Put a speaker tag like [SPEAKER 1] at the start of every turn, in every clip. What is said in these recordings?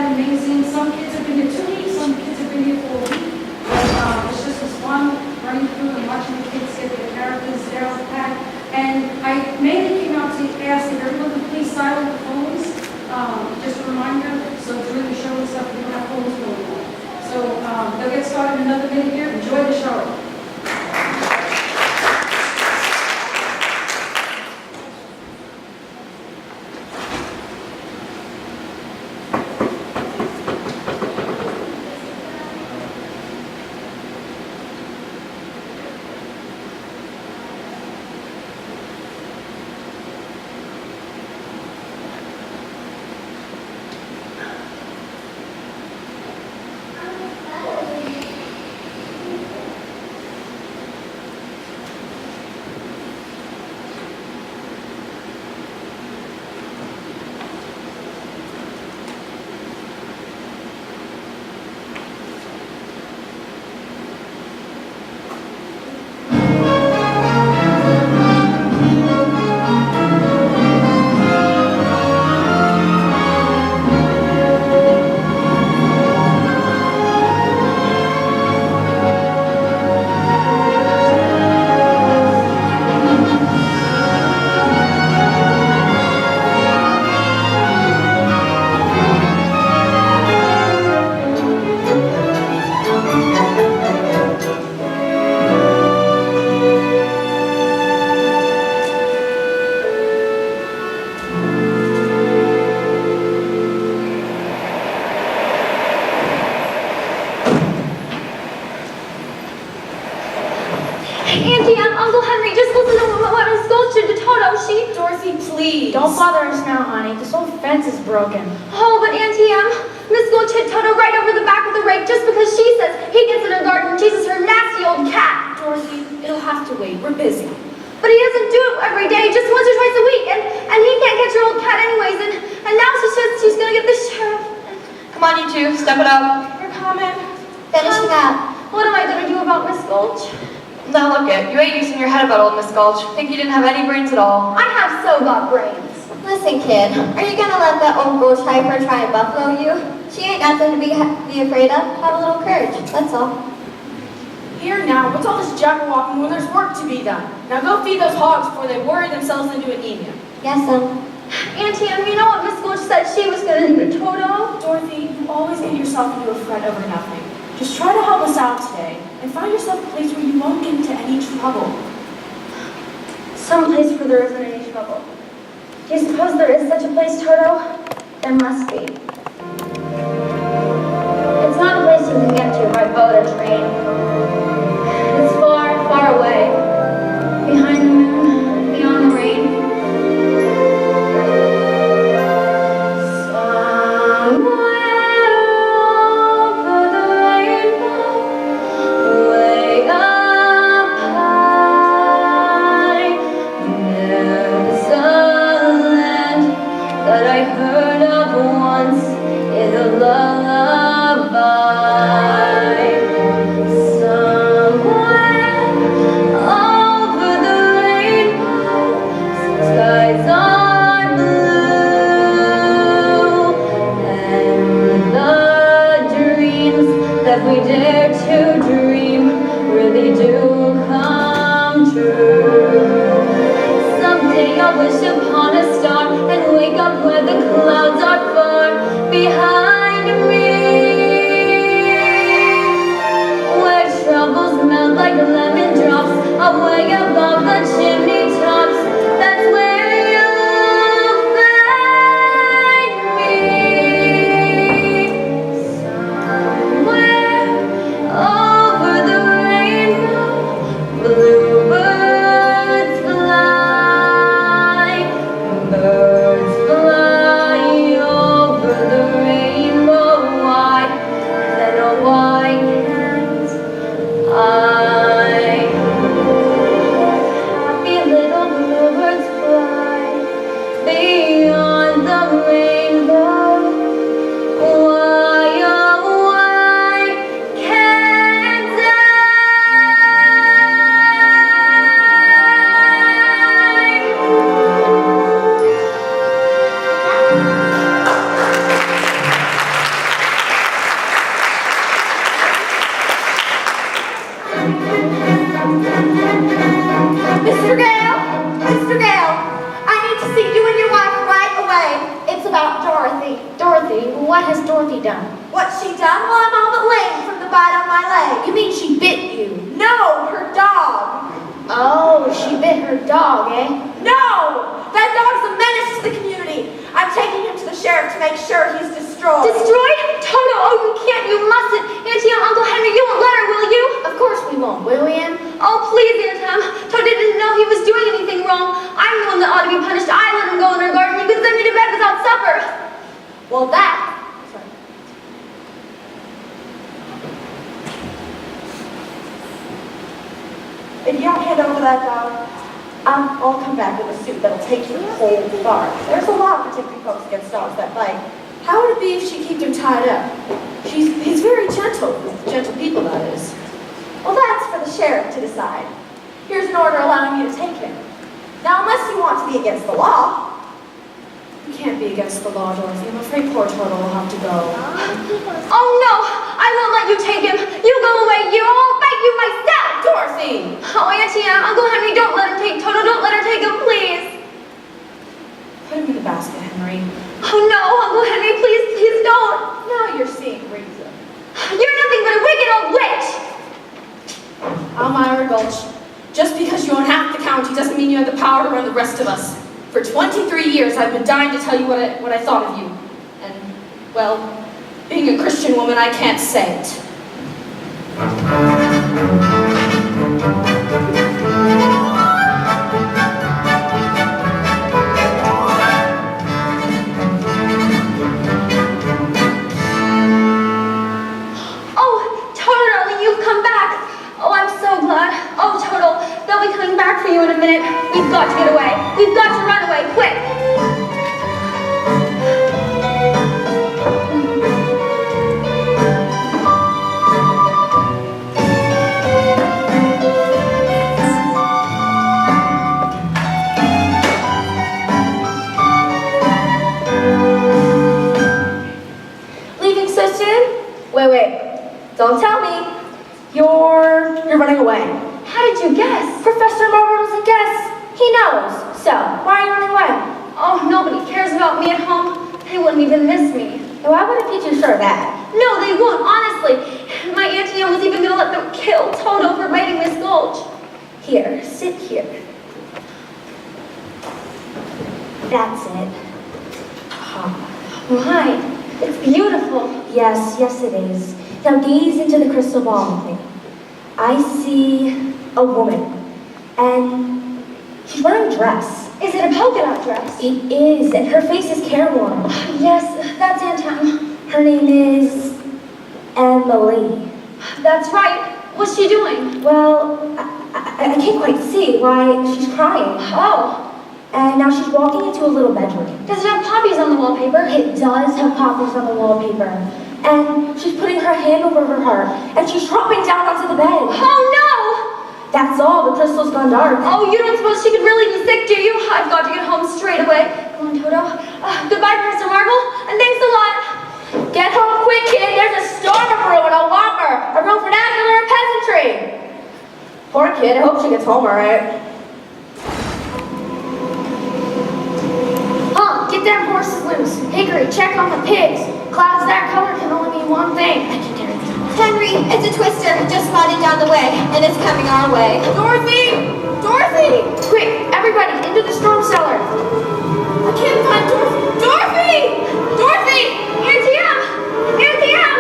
[SPEAKER 1] had amazing. Some kids have been here 2 weeks, some kids have been here for a week. But it's just as fun running through and watching the kids get their characters down the pack. And I mainly came out to ask if everyone could please silence the phones. Just a reminder, so during the show and stuff, we don't have phones going on. So they'll get started in another minute here. Enjoy the show.
[SPEAKER 2] Auntie, Uncle Henry, just listen to what Miss Gulch did to Toto.
[SPEAKER 3] Dorothy, please.
[SPEAKER 4] Don't bother us now, honey. This whole fence is broken.
[SPEAKER 2] Oh, but Auntie, Miss Gulch hit Toto right over the back with a rake just because she says he gets in her garden and chases her nasty old cat.
[SPEAKER 3] Dorothy, it'll have to wait. We're busy.
[SPEAKER 2] But he doesn't do it every day, just once or twice a week, and he can't catch her old cat anyways, and now she says she's gonna get the sheriff.
[SPEAKER 5] Come on, you two, step it up.
[SPEAKER 2] You're coming.
[SPEAKER 5] Finishing up.
[SPEAKER 2] What am I gonna do about Miss Gulch?
[SPEAKER 5] Now look it, you ain't using your head about old Miss Gulch. Think you didn't have any brains at all.
[SPEAKER 2] I have so got brains.
[SPEAKER 5] Listen, kid, are you gonna let that old Gulch heifer try and buffalo you? She ain't nothing to be afraid of. Have a little courage, that's all.
[SPEAKER 3] Here now, what's all this jabberwocking when there's work to be done? Now go feed those hogs before they worry themselves into anemia.
[SPEAKER 5] Yes,
[SPEAKER 2] Auntie, you know what Miss Gulch said she was gonna do to Toto?
[SPEAKER 3] Dorothy, you always get yourself into a fret over nothing. Just try to help us out today, and find yourself a place where you won't get into any trouble.
[SPEAKER 4] Some place where there isn't any trouble. Do you suppose there is such a place, Toto? There must be. It's not a place you can get to by boat or train. It's far, far away. Behind the moon, beyond the rain. Dorothy done?
[SPEAKER 3] What's she done? Well, I'm all but lame from the bite on my leg.
[SPEAKER 4] You mean she bit you?
[SPEAKER 3] No, her dog.
[SPEAKER 4] Oh, she bit her dog, eh?
[SPEAKER 3] No! That dog's a menace to the community. I'm taking him to the sheriff to make sure he's destroyed.
[SPEAKER 2] Destroyed? Toto, oh, you can't, you mustn't. Auntie and Uncle Henry, you won't let her, will you?
[SPEAKER 4] Of course we won't, will we, Em?
[SPEAKER 2] Oh, please, Aunt Em. Toto didn't know he was doing anything wrong. I'm the one that ought to be punished. I let him go in her garden. You can send me to bed without supper.
[SPEAKER 3] Well, that... If you don't hand over that dog, I'll come back with a suit that'll take you whole far. There's a law protecting folks against dogs that bite. How would it be if she kept him tied up? He's very gentle, with gentle people, that is. Well, that's for the sheriff to decide. Here's an order allowing you to take him. Now, unless you want to be against the law. You can't be against the law, Dorothy. I'm afraid poor Toto will have to go.
[SPEAKER 2] Oh, no, I won't let you take him. You go away, you. I'll bite you myself.
[SPEAKER 3] Dorothy!
[SPEAKER 2] Oh, Auntie Em, Uncle Henry, don't let him take Toto. Don't let her take him, please.
[SPEAKER 3] Put him in the basket, Henry.
[SPEAKER 2] Oh, no, Uncle Henry, please, please don't.
[SPEAKER 3] Now you're seeing reason.
[SPEAKER 2] You're nothing but a wicked old witch.
[SPEAKER 3] Elmira Gulch, just because you own half the county doesn't mean you have the power to run the rest of us. For 23 years, I've been dying to tell you what I thought of you. And, well, being a Christian woman, I can't say it.
[SPEAKER 2] Oh, Toto, darling, you've come back. Oh, I'm so glad. Oh, Toto, they'll be coming back for you in a minute. We've got to get away. We've got to run away, quick.
[SPEAKER 3] Leaving so soon? Wait. Don't tell me. You're running away.
[SPEAKER 2] How did you guess?
[SPEAKER 3] Professor Marvel doesn't guess. He knows. So, why are you running away?
[SPEAKER 2] Oh, nobody cares about me at home. They wouldn't even miss me.
[SPEAKER 3] Why would it be too sure of that?
[SPEAKER 2] No, they won't, honestly. My Auntie Em was even going to let them kill Toto for biting Miss Gulch.
[SPEAKER 3] Here, sit here. That's it.
[SPEAKER 2] My, it's beautiful.
[SPEAKER 3] Yes, it is. Now gaze into the crystal ball with me. I see a woman, and she's wearing a dress.
[SPEAKER 2] Is it a polka dot dress?
[SPEAKER 3] It is, and her face is careworn.
[SPEAKER 2] Yes, that's Aunt Em.
[SPEAKER 3] Her name is Emily.
[SPEAKER 2] That's right. What's she doing?
[SPEAKER 3] Well, I can't quite see why she's crying.
[SPEAKER 2] Oh,
[SPEAKER 3] And now she's walking into a little bedroom.
[SPEAKER 2] does it have poppies on the wallpaper?
[SPEAKER 3] It does have poppies on the wallpaper. And she's putting her hand over her heart, and she's dropping down onto the bed.
[SPEAKER 2] Oh, no!
[SPEAKER 3] That's all, the crystal's gone dark.
[SPEAKER 2] Oh, you don't suppose she could really be sick, do you? I've got to get home straight away. Come on, Toto. Goodbye, Professor Marvel, and thanks a lot.
[SPEAKER 3] Get home quick, kid. There's a storm of brewing, a whopper, a real vernacular and peasantry. Poor kid, I hope she gets home all right.
[SPEAKER 4] Get them horses loose. Hickory, check on the pigs. Clouds that color can only mean one thing.
[SPEAKER 5] Henry, it's a twister. It just spotted down the way, and it's coming our way.
[SPEAKER 3] Dorothy! Dorothy!
[SPEAKER 4] Quick, everybody, into the storm cellar.
[SPEAKER 3] I can't find Dorothy. Dorothy! Dorothy!
[SPEAKER 2] Auntie Em! Auntie Em!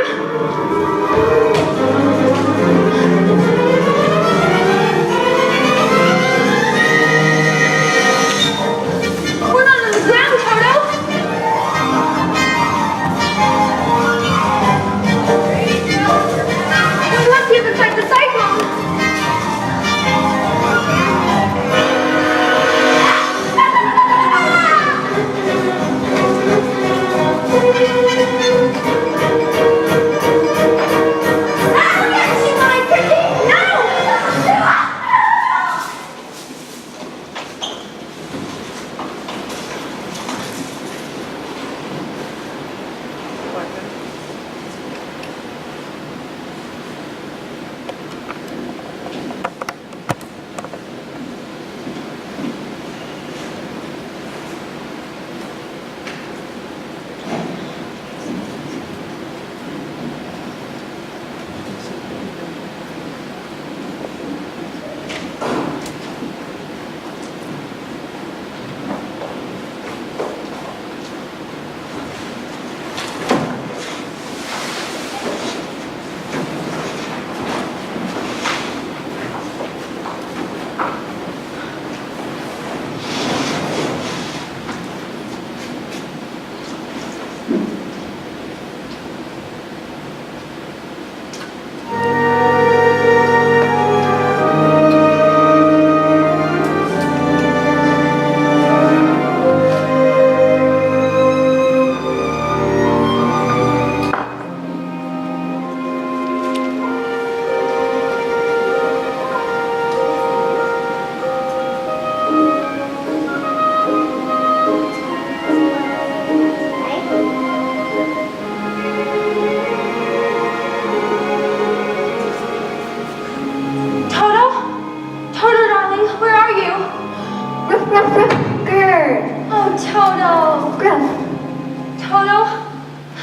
[SPEAKER 2] We're not on the ground, Toto. We must be at the side of the cyclone.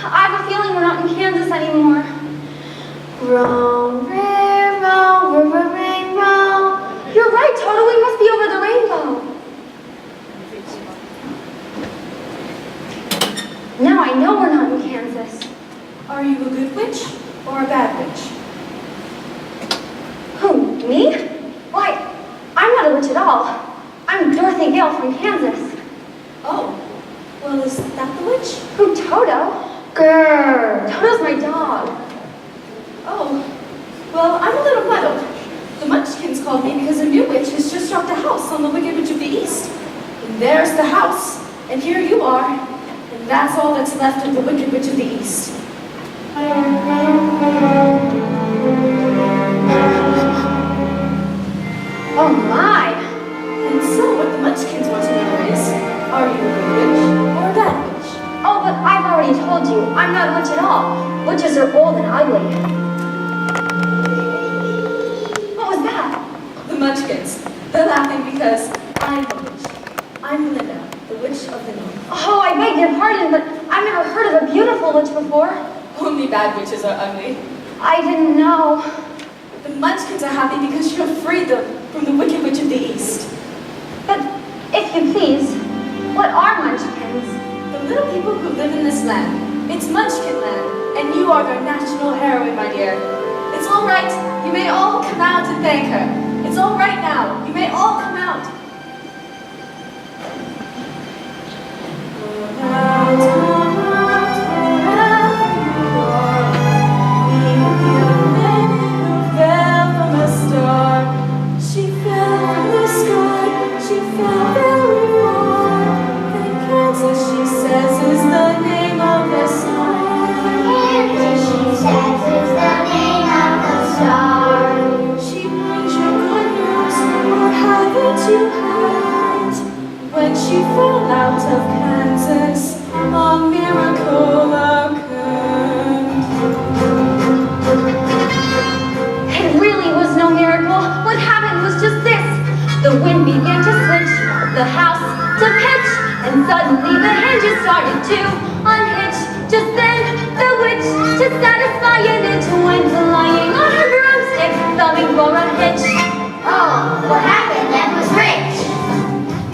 [SPEAKER 2] I have a feeling we're not in Kansas anymore.
[SPEAKER 3] Row, river, rainbow.
[SPEAKER 2] You're right, Toto, we must be over the rainbow. Now I know we're not in Kansas.
[SPEAKER 3] Are you a good witch or a bad witch?
[SPEAKER 2] Who, me? Why, I'm not a witch at all. I'm Dorothy Gale from Kansas.
[SPEAKER 3] Oh, well, is that the witch?
[SPEAKER 2] Who, Toto?
[SPEAKER 3] Grrr.
[SPEAKER 2] Toto's my dog.
[SPEAKER 3] Oh, well, I'm a little muddled. The Munchkins called me because a new witch has just dropped a house on the Wicked Witch of the East. And there's the house, and here you are. And that's all that's left of the Wicked Witch of the East.
[SPEAKER 2] Oh my!
[SPEAKER 3] And so what the Munchkins want to know is, are you a good witch or a bad witch?
[SPEAKER 2] Oh, but I've already told you, I'm not a witch at all. Witches are old and ugly. What was that?
[SPEAKER 3] The Munchkins. They're laughing because I'm a witch. I'm Linda, the Witch of the North.
[SPEAKER 2] Oh, I beg your pardon, but I've never heard of a beautiful witch before.
[SPEAKER 3] Only bad witches are ugly.
[SPEAKER 2] I didn't know.
[SPEAKER 3] The Munchkins are happy because you have freed them from the Wicked Witch of the East.
[SPEAKER 2] But, if you please, what are munchkins?
[SPEAKER 3] The little people who live in this land. It's Munchkin land, and you are their national heroine, my dear. It's all right. You may all come out and thank her. It's all right now. You may all come out. She fell from the sky, she fell very far. Then Kansas, she says, is the name of the star.
[SPEAKER 5] Kansas, she says, is the name of the star.
[SPEAKER 3] She brings you good news, or haven't you heard? When she fell out of Kansas, a miracle occurred.
[SPEAKER 2] It really was no miracle. What happened was just this. The wind began to switch, the house to pitch, and suddenly the hinges started to unhitch. Just then, the witch, to satisfy an itch, went lying on her broomstick, thumbing for a hitch.
[SPEAKER 5] Oh, what happened then was rich.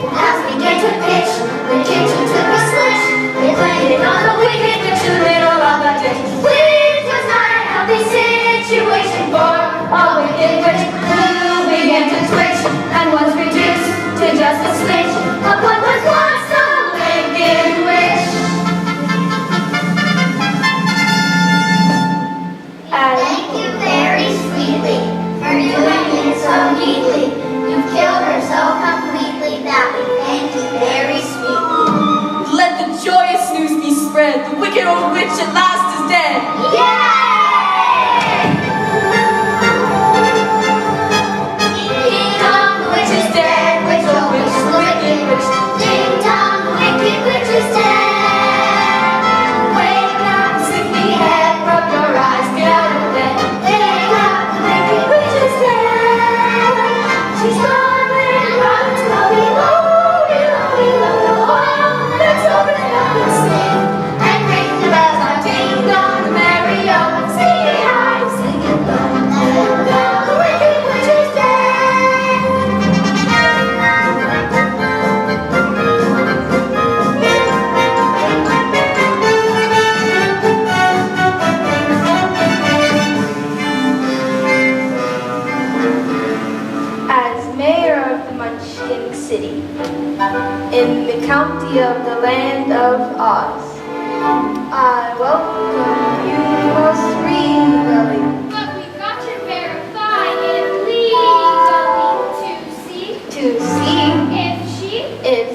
[SPEAKER 5] The house began to pitch, the kitchen took a switch. It landed on the Wicked Witch in the middle of a ditch. Which was not a healthy situation for a wicked witch who began to twitch and was reduced to just a switch of what was once a wicked witch. Thank you very sweetly for doing it so neatly. You've killed her so completely that we thank you very sweetly.
[SPEAKER 3] Let the joyous news be spread. The wicked old witch at last is dead.
[SPEAKER 5] Yay! Ding dong, the witch is dead. Witch, oh witch, the wicked witch. Ding dong, the wicked witch is dead. Wake up, sleepy head, rub your eyes, get out of bed. Wake up, the wicked witch is dead. She's gone and run to below, below, below the hall. Let's open it up and sing and ring the bells out. Ding dong, the merry-o, sing it high, sing it low. The wicked witch is
[SPEAKER 3] As mayor of the Munchkin City, in the county of the land of Oz, I welcome you most regally.
[SPEAKER 4] But we've got to verify it legally
[SPEAKER 3] To see
[SPEAKER 4] if she is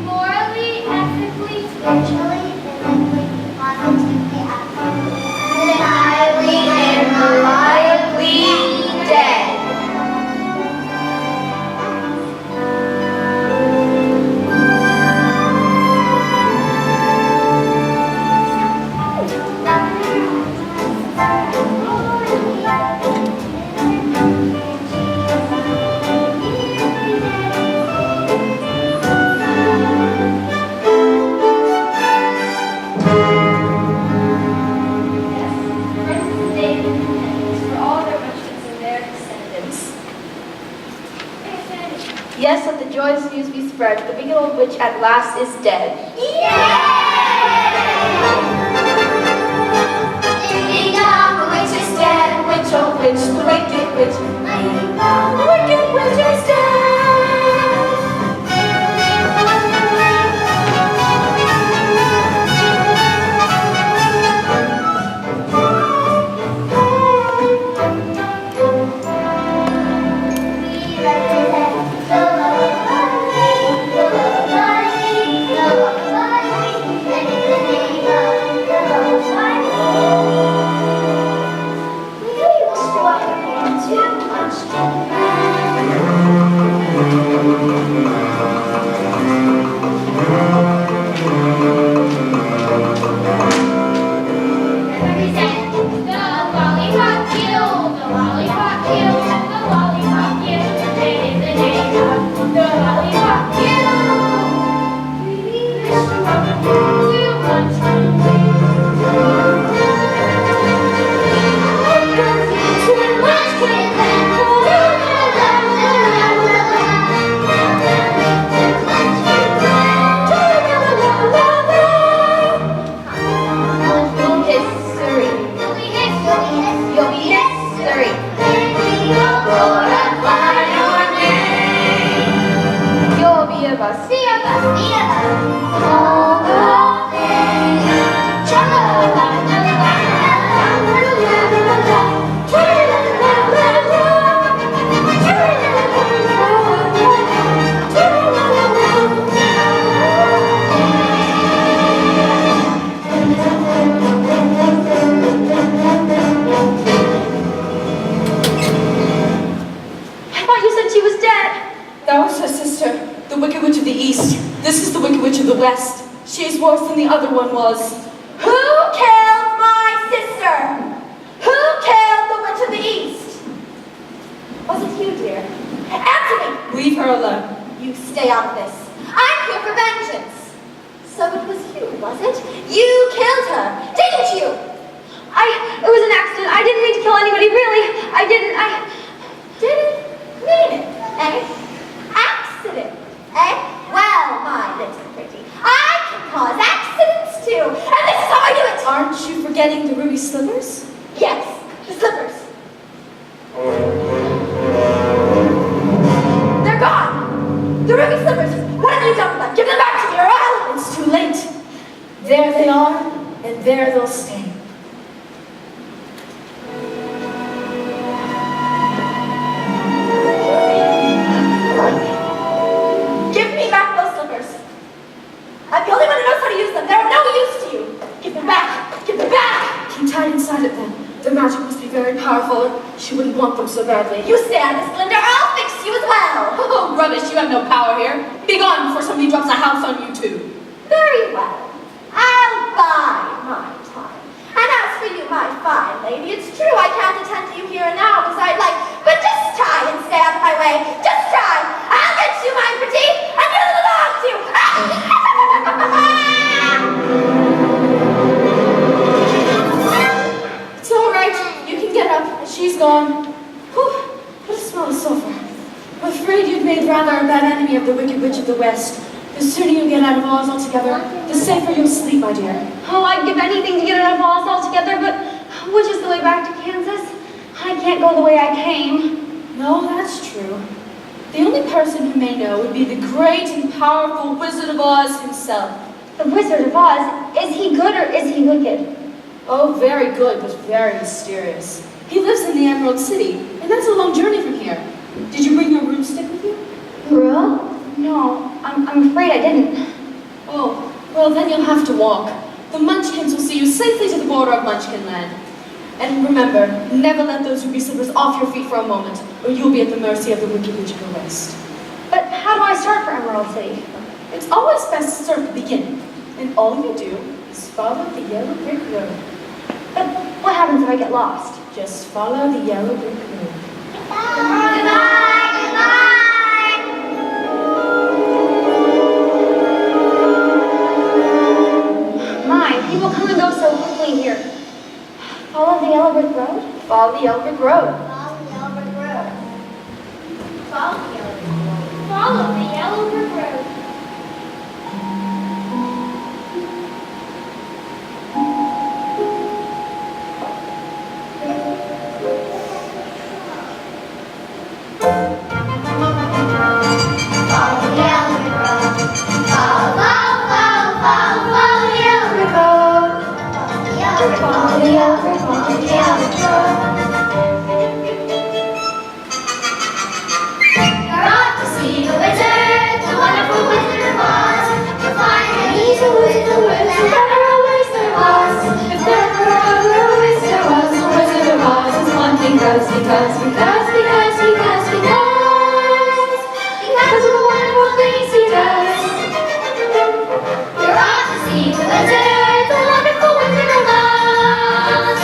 [SPEAKER 4] morally, ethically,
[SPEAKER 5] spiritually, physically, positively, absolutely, undeniably, and reliably dead.
[SPEAKER 3] Witch at last is dead.
[SPEAKER 5] Ding dong, the witch is dead. Witch, oh witch, the wicked witch. Ding dong, the wicked witch is dead.
[SPEAKER 3] That was her sister, the Wicked Witch of the East. This is the Wicked Witch of the West. She is worse than the other one was.
[SPEAKER 2] Who killed my sister? Who killed the Witch of the East? Was it you, dear? Answer me!
[SPEAKER 3] Leave her alone.
[SPEAKER 2] You stay out of this. I'm here for vengeance. So it was you, was it? You killed her, didn't you? It was an accident. I didn't mean to kill anybody, really. I didn't mean it, eh? Accident, eh? Well, my little pretty, I can cause accidents too, and this is how I do it!
[SPEAKER 3] Aren't you forgetting the ruby slippers?
[SPEAKER 2] Yes, the slippers. They're gone! The ruby slippers! What have you done with them? Give them back to me, or I'll...
[SPEAKER 3] It's too late. There they are, and there they'll stay.
[SPEAKER 2] Give me back those slippers. I'm the only one who knows how to use them. They're of no use to you. Give them back. Give them back.
[SPEAKER 3] Keep tight inside it then. The magic must be very powerful. She wouldn't want them so badly.
[SPEAKER 2] You stay out of this, Glinda, or I'll fix you as well.
[SPEAKER 3] Oh, rubbish. You have no power here. Be gone before somebody drops a house on you too.
[SPEAKER 2] Very well. I'll bide my time. And as for you, my fine lady, it's true I can't attend to you here and now as I'd like, but just try and stay out of my way. Just try. I'll get you, my pretty, and you little dog too.
[SPEAKER 3] It's all right. You can get up. She's gone. Whew. What a smell of sulfur. I'm afraid you've made rather a bad enemy of the Wicked Witch of the West. The sooner you get out of Oz altogether, the safer you'll sleep, my dear.
[SPEAKER 4] Oh, I'd give anything to get out of Oz altogether, but which is the way back to Kansas? I can't go the way I came.
[SPEAKER 3] No, that's true. The only person who may know would be the great and powerful Wizard of Oz himself.
[SPEAKER 4] The Wizard of Oz, is he good or is he wicked?
[SPEAKER 3] Oh, very good, but very mysterious. He lives in the Emerald City, and that's a long journey from here. Did you bring your broomstick with you?
[SPEAKER 4] Real? No, I'm afraid I didn't.
[SPEAKER 3] Oh, well then you'll have to walk. The Munchkins will see you safely to the border of Munchkin Land. And remember, never let those ruby slippers off your feet for a moment, or you'll be at the mercy of the Wicked Witch of the West.
[SPEAKER 4] But how do I start for Emerald City?
[SPEAKER 3] It's always best to start at the beginning, and all you do is follow the yellow brick road.
[SPEAKER 4] But what happens if I get lost?
[SPEAKER 3] Just follow the yellow brick road.
[SPEAKER 5] Goodbye,
[SPEAKER 4] My, people come and go so quickly here. Follow the yellow brick road?
[SPEAKER 3] Follow the yellow brick road.
[SPEAKER 5] Follow the yellow brick road. the outdoor. You're off to see the wizard, the wonderful Wizard of Oz. You'll find that he's a wizard, if ever always there was. If ever always there was a Wizard of Oz, it's one because of the wonderful things he does. You're off to see the wizard, the wonderful Wizard of Oz.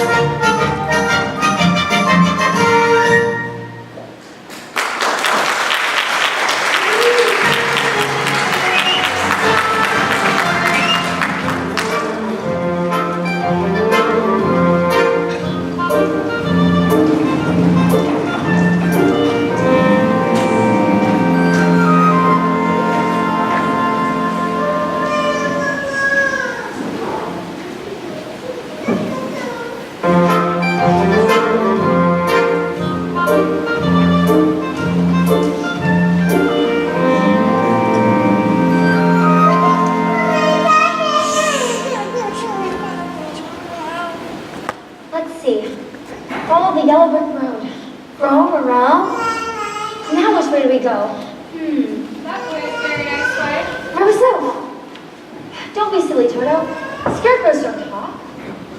[SPEAKER 2] Let's see. Follow the yellow brick road. Roam around. Now which way do we go?
[SPEAKER 4] That way is a very nice way.
[SPEAKER 2] Where was that? Don't be silly, Toto. Scarecrows don't talk.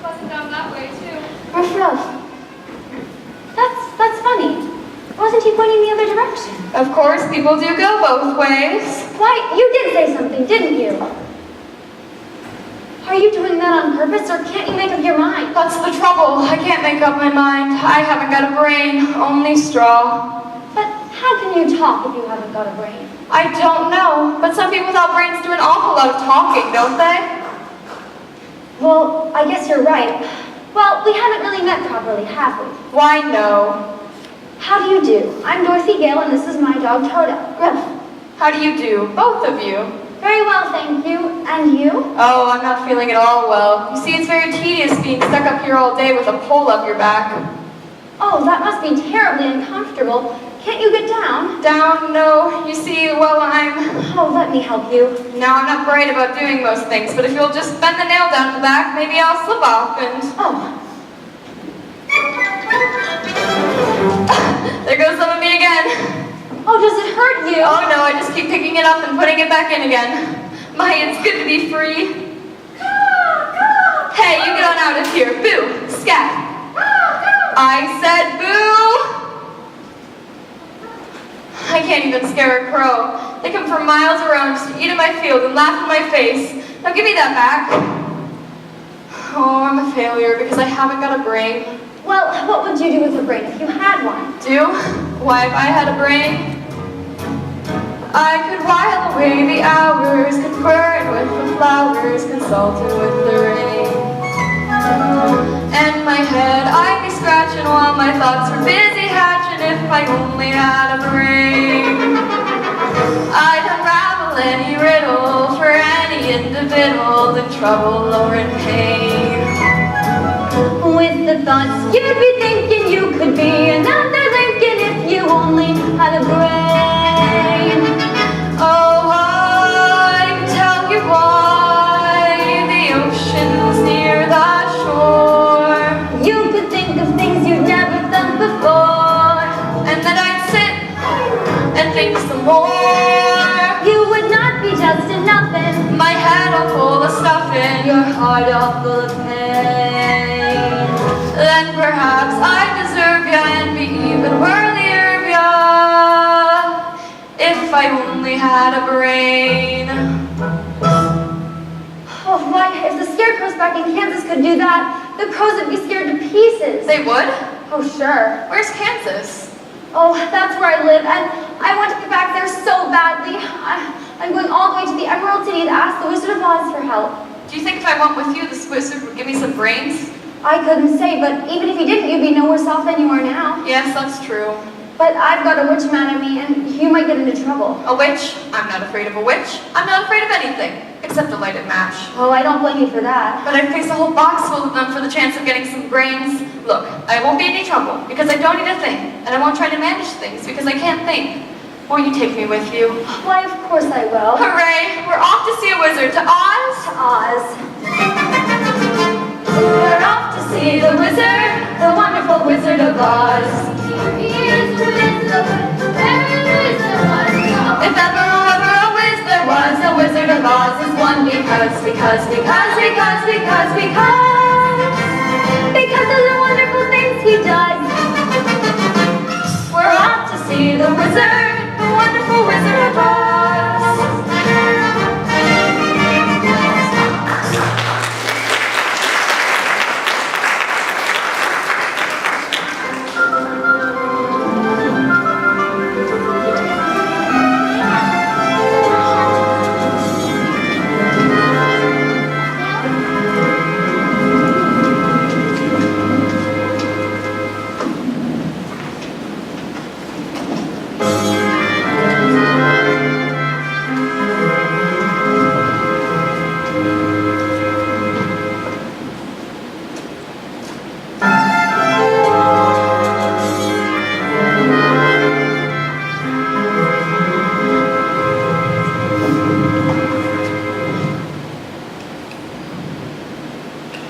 [SPEAKER 4] Wasn't down that way, too.
[SPEAKER 2] Ruff, ruff. That's funny. Wasn't he pointing the other direction?
[SPEAKER 6] Of course, people do go both ways.
[SPEAKER 2] Why, you did say something, didn't you? Are you doing that on purpose, or can't you make up your mind?
[SPEAKER 6] That's the trouble. I can't make up my mind. I haven't got a brain, only straw.
[SPEAKER 2] But how can you talk if you haven't got a brain?
[SPEAKER 6] I don't know, but some people without brains do an awful lot of talking, don't they?
[SPEAKER 2] Well, I guess you're right. Well, we haven't really met properly, have we?
[SPEAKER 6] Why, no.
[SPEAKER 2] How do you do? I'm Dorothy Gale, and this is my dog, Toto. Ruff.
[SPEAKER 6] How do you do, both of you?
[SPEAKER 2] Very well, thank you. And you?
[SPEAKER 6] Oh, I'm not feeling at all well. You see, it's very tedious being stuck up here all day with a pole up your back.
[SPEAKER 2] Oh, that must be terribly uncomfortable. Can't you get down?
[SPEAKER 6] Down? No. You see, well,
[SPEAKER 2] Oh, let me help you.
[SPEAKER 6] Now, I'm not bright about doing most things, but if you'll just bend the nail down to the back, maybe I'll slip off and...
[SPEAKER 2] Oh,
[SPEAKER 6] There goes some of me again.
[SPEAKER 2] oh, does it hurt you?
[SPEAKER 6] Oh no, I just keep picking it up and putting it back in again. My, it's good to be free. Hey, you get on out of here. Boo! Scat! I said boo! I can't even scare a crow. They come from miles around just to eat in my field and laugh in my face. Now give me that back. Oh, I'm a failure because I haven't got a brain.
[SPEAKER 2] Well, what would you do with a brain if you had one?
[SPEAKER 6] Do? Why, if I had a brain, I could while away the hours, conferring with the flowers, consulting with the rain. And my head I'd be scratching while my thoughts were busy hatching if I only had a brain. I'd unravel any riddle for any individual in trouble or in pain.
[SPEAKER 2] With the thoughts you'd be thinking you could be another Lincoln if you only had a brain.
[SPEAKER 6] Oh, I can tell you why the ocean's near the shore.
[SPEAKER 2] You could think of things you'd never done before.
[SPEAKER 6] And then I'd sit and think some more.
[SPEAKER 2] You would not be just a nothing.
[SPEAKER 6] My head all full of stuffing,
[SPEAKER 2] Your heart all full of pain.
[SPEAKER 6] then perhaps I'd deserve ya and be even worthier of ya if I only had a brain.
[SPEAKER 2] Oh, why, if the scarecrows back in Kansas could do that, the crows would be scared to pieces.
[SPEAKER 6] They would?
[SPEAKER 2] Oh, sure.
[SPEAKER 6] Where's Kansas?
[SPEAKER 2] Oh, that's where I live, and I want to get back there so badly. I'm going all the way to the Emerald City to ask the Wizard of Oz for help.
[SPEAKER 6] Do you think if I went with you, the wizard would give me some brains?
[SPEAKER 2] I couldn't say, but even if you didn't, you'd be no worse off than you are now.
[SPEAKER 6] Yes, that's true.
[SPEAKER 2] But I've got a witch mad at me, and you might get into trouble.
[SPEAKER 6] A witch? I'm not afraid of a witch. I'm not afraid of anything, except a lighted match.
[SPEAKER 2] Oh, I don't blame you for that.
[SPEAKER 6] But I'd face a whole box full of them for the chance of getting some brains. Look, I won't be in any trouble, because I don't need a thing, and I won't try to manage things, because I can't think. Won't you take me with you?
[SPEAKER 2] Why, of course I will.
[SPEAKER 6] Hooray! We're off to see a wizard. To Oz?
[SPEAKER 2] Oz.
[SPEAKER 6] We're off to see the wizard of Oz. If ever a whiz there was, a Wizard of Oz is one because of the wonderful things he does. We're off to see the wizard, the wonderful Wizard of Oz.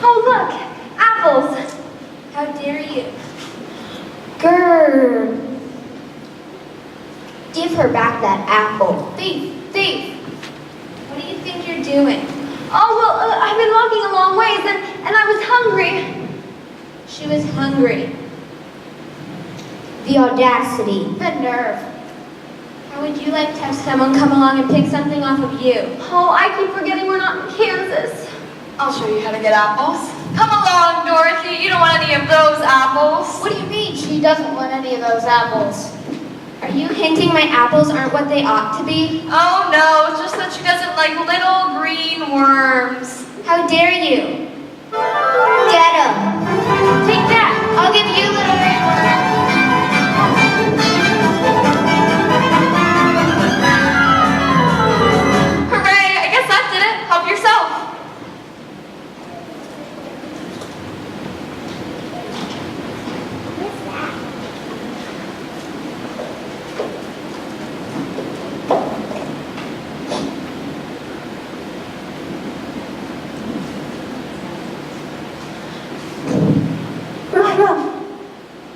[SPEAKER 2] Oh, look, apples.
[SPEAKER 4] How dare you? Grrr. Give her back that apple. Thief, thief. What do you think you're doing?
[SPEAKER 2] Oh, well, I've been walking a long ways and I was hungry.
[SPEAKER 4] She was hungry. The audacity, the nerve. How would you like to have someone come along and pick something off of you?
[SPEAKER 2] Oh, I keep forgetting we're not in Kansas.
[SPEAKER 6] I'll show you how to get apples. Come along, Dorothy. You don't want any of those apples.
[SPEAKER 4] What do you mean she doesn't want any of those apples? Are you hinting my apples aren't what they ought to be?
[SPEAKER 6] Oh no, it's just that she doesn't like little green worms.
[SPEAKER 4] How dare you? Get 'em. Take that. I'll give you little green worm.
[SPEAKER 6] Hooray! I guess that did it. Help yourself.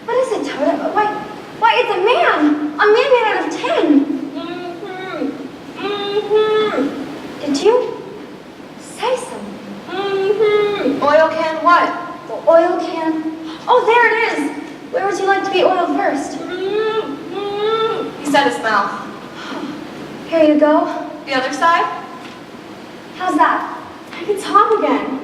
[SPEAKER 2] What is it, Toto? Why, it's a man! A man made out of tin! Did you say something?
[SPEAKER 6] Oil can what?
[SPEAKER 2] The oil can. Oh, there it is! Where would you like to be oiled first?
[SPEAKER 6] He said his mouth.
[SPEAKER 2] Here you go.
[SPEAKER 6] The other side?
[SPEAKER 2] How's that?
[SPEAKER 3] I can talk again.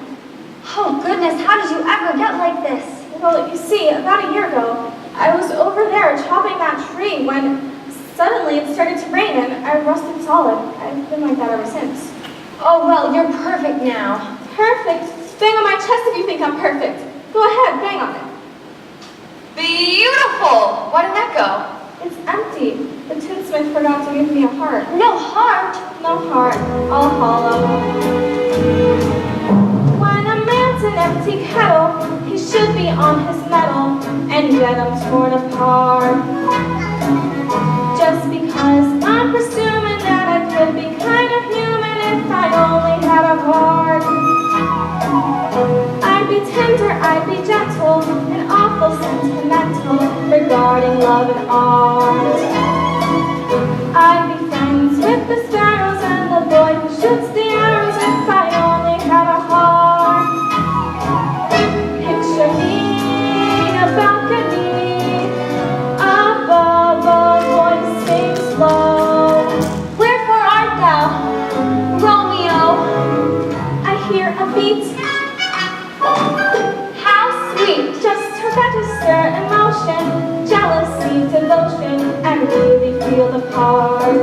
[SPEAKER 2] Oh, goodness, how did you ever get like this?
[SPEAKER 3] Well, you see, about a year ago, I was over there chopping that tree when suddenly it started to rain and I rusted solid. I've been like that ever since.
[SPEAKER 2] Oh, well, you're perfect now.
[SPEAKER 3] Perfect? Bang on my chest if you think I'm perfect. Go ahead, bang on it.
[SPEAKER 6] Beautiful! Why didn't that go?
[SPEAKER 3] It's empty. The tinsmith forgot to give me a heart.
[SPEAKER 2] No heart.
[SPEAKER 3] No heart, all hollow. When a man's an empty kettle, he should be on his mettle, and yet I'm torn apart. Just because I'm presuming that I could be kind of human if I only had a heart. I'd be tender, I'd be gentle, and awful sentimental regarding love and art. I'd be friends with the sparrows and the boy who shoots the arrows if I only had a heart. Picture me in a balcony above a voice sings low.
[SPEAKER 2] Wherefore art thou, Romeo?
[SPEAKER 3] I hear a beat.
[SPEAKER 2] How sweet.
[SPEAKER 3] Just her register emotion, jealousy, devotion, and really feel the part.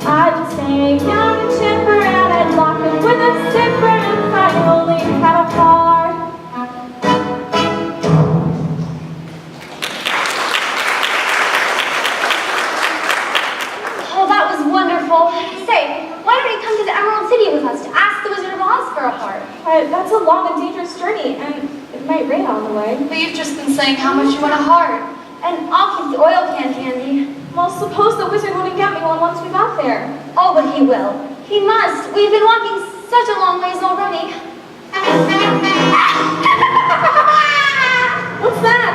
[SPEAKER 3] I'd take young and chipper and I'd lock it with a zipper if I only had a heart.
[SPEAKER 2] Oh, that was wonderful. Say, why don't you come to the Emerald City with us to ask the Wizard of Oz for a heart?
[SPEAKER 3] But that's a long and dangerous journey, and it might rain on the way.
[SPEAKER 6] But you've just been saying how much you want a heart.
[SPEAKER 2] And I'll keep the oil can handy.
[SPEAKER 3] Well, suppose the wizard wouldn't get me one once we got there.
[SPEAKER 2] Oh, but he will. He must. We've been walking such a long ways already.
[SPEAKER 3] What's that?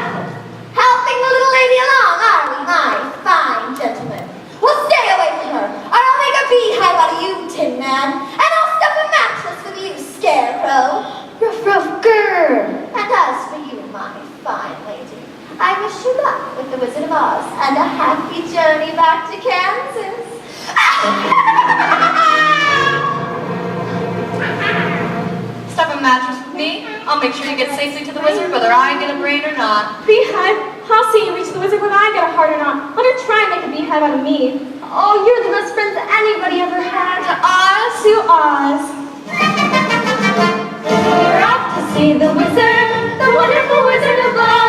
[SPEAKER 6] I'll make sure you get safely to the wizard, whether I get a brain or not.
[SPEAKER 3] Beehive, I'll see you reach the wizard when I get a heart or not. Let her try and make a beehive out of me.
[SPEAKER 2] Oh, you're the best friends anybody ever had.
[SPEAKER 6] To Oz,
[SPEAKER 3] To Oz.
[SPEAKER 2] We're off to see the wizard, the wonderful Wizard of Oz.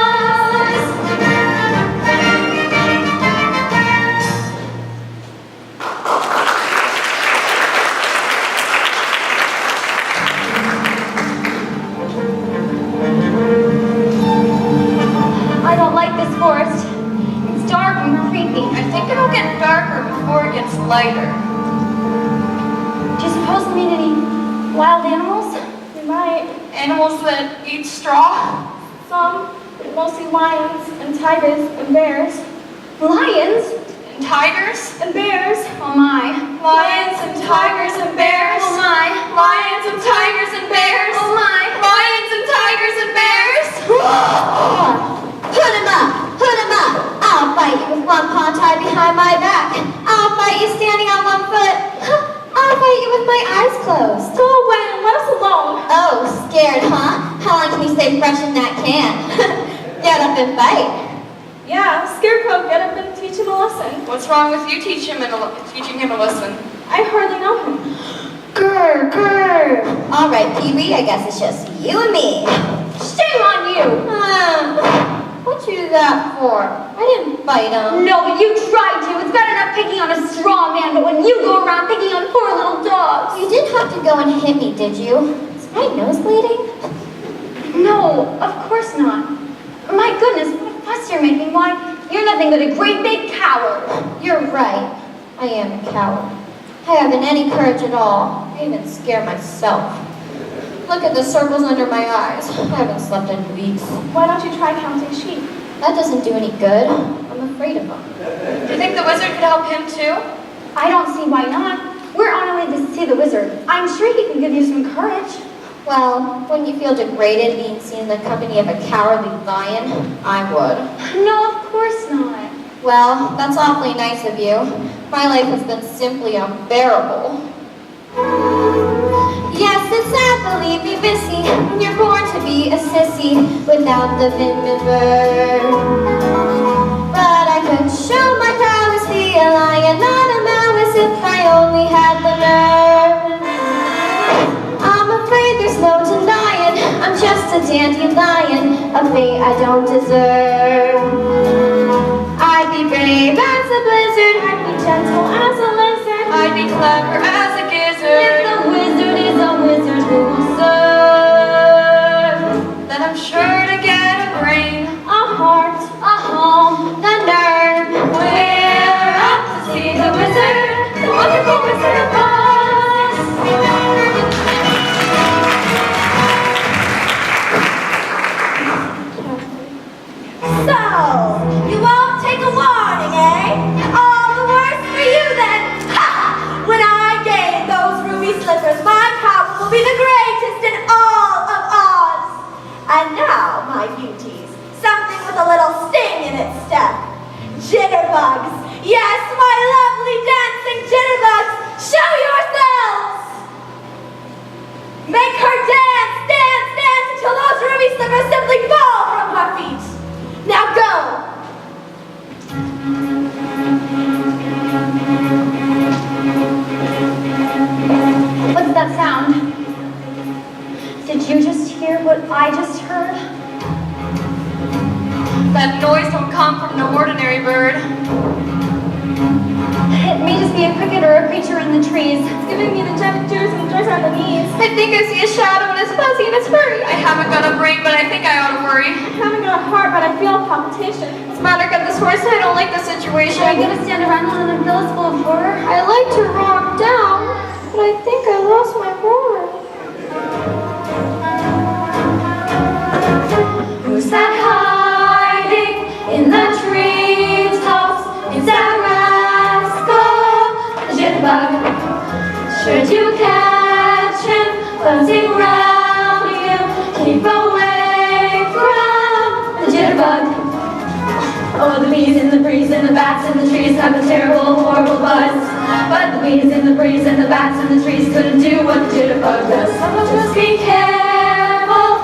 [SPEAKER 2] I don't like this forest. It's dark and creepy.
[SPEAKER 6] I think it'll get darker before it gets lighter.
[SPEAKER 2] Do you suppose we meet any wild animals?
[SPEAKER 3] We might.
[SPEAKER 6] Animals that eat straw?
[SPEAKER 3] Some, but mostly lions and tigers and bears.
[SPEAKER 2] Lions?
[SPEAKER 6] And tigers?
[SPEAKER 3] And bears.
[SPEAKER 2] Oh my.
[SPEAKER 6] Lions and tigers and bears?
[SPEAKER 2] Oh my.
[SPEAKER 6] Lions and tigers and bears?
[SPEAKER 2] Oh my.
[SPEAKER 6] Lions and tigers and bears?
[SPEAKER 5] Put him up! Put him up! I'll fight you with one paw tied behind my back. I'll fight you standing on one foot. I'll fight you with my eyes closed.
[SPEAKER 3] Go away and let us alone.
[SPEAKER 5] Oh, scared, huh? How long can you stay fresh in that can? Get up and fight.
[SPEAKER 3] Yeah, Scarecrow, get up and teach him a lesson.
[SPEAKER 6] What's wrong with you teaching him a lesson?
[SPEAKER 3] I hardly know him.
[SPEAKER 5] Grr, grr. All right, Pee-wee, I guess it's just you and me.
[SPEAKER 2] Shame on you!
[SPEAKER 5] What'd you do that for? I didn't fight him.
[SPEAKER 2] No, but you tried to. It's bad enough picking on a straw man, but when you go around picking on poor little dogs.
[SPEAKER 5] You didn't have to go and hit me, did you? Is my nose bleeding?
[SPEAKER 2] No, of course not. My goodness, what a fuss you're making. Why, you're nothing but a great big coward.
[SPEAKER 5] You're right. I am a coward. I haven't any courage at all. I even scare myself. Look at the circles under my eyes. I haven't slept in weeks.
[SPEAKER 3] Why don't you try counting sheep?
[SPEAKER 5] That doesn't do any good. I'm afraid of them.
[SPEAKER 6] Do you think the wizard could help him too?
[SPEAKER 2] I don't see why not. We're on our way to see the wizard. I'm sure he can give you some courage.
[SPEAKER 5] Well, wouldn't you feel degraded being seen in the company of a cowardly lion? I would.
[SPEAKER 2] No, of course not.
[SPEAKER 5] Well, that's awfully nice of you. My life has been simply unbearable. Yes, it's sad, believe me, Missy. You're born to be a sissy without the vim. But I could show my prowess, be a lion, not a mouse, if I only had the nerve. I'm afraid there's no denying, I'm just a dandelion, a fate I don't deserve. I'd be brave as a blizzard, I'd be gentle as a lizard,
[SPEAKER 6] I'd be clever as a
[SPEAKER 2] If
[SPEAKER 6] gizzard.
[SPEAKER 2] the wizard is a wizard who will serve,
[SPEAKER 6] Then I'm sure to get a brain.
[SPEAKER 2] a heart, a home,
[SPEAKER 5] the nerve.
[SPEAKER 2] we're off to see the wizard, the wonderful Wizard of Oz.
[SPEAKER 5] So, you won't take a warning, eh? All the worse for you then. Ha! When I gain those ruby slippers, my power will be the greatest in all of Oz. And now, my beauties, something with a little sting in its step. Jitterbugs. Yes, my lovely dancing jitterbugs. Show yourselves. Make her dance, dance, dance until those ruby slippers simply fall from her feet. Now go!
[SPEAKER 2] What's that sound? Did you just hear what I just heard?
[SPEAKER 6] That noise don't come from no ordinary bird.
[SPEAKER 2] It may just be a cricket or a creature in the trees.
[SPEAKER 3] It's giving me the jitters and jitters on the knees.
[SPEAKER 6] I think I see a shadow and it's fuzzy and it's furry. I haven't got a brain, but I think I ought to worry.
[SPEAKER 3] I haven't got a heart, but I feel a palpitation.
[SPEAKER 6] What's the matter? Got this horse? I don't like the situation.
[SPEAKER 2] Are you gonna stand around and let them fill us full of horror?
[SPEAKER 5] I like to rock down, but I think I lost my roar.
[SPEAKER 2] Who's that hiding in the treetops? It's that rascal, the jitterbug. Should you catch him buzzing round you, keep away from the jitterbug. Oh, the bees and the breeze and the bats and the trees have a terrible, horrible buzz. But the bees and the breeze and the bats and the trees couldn't do what the jitterbug does. Just be careful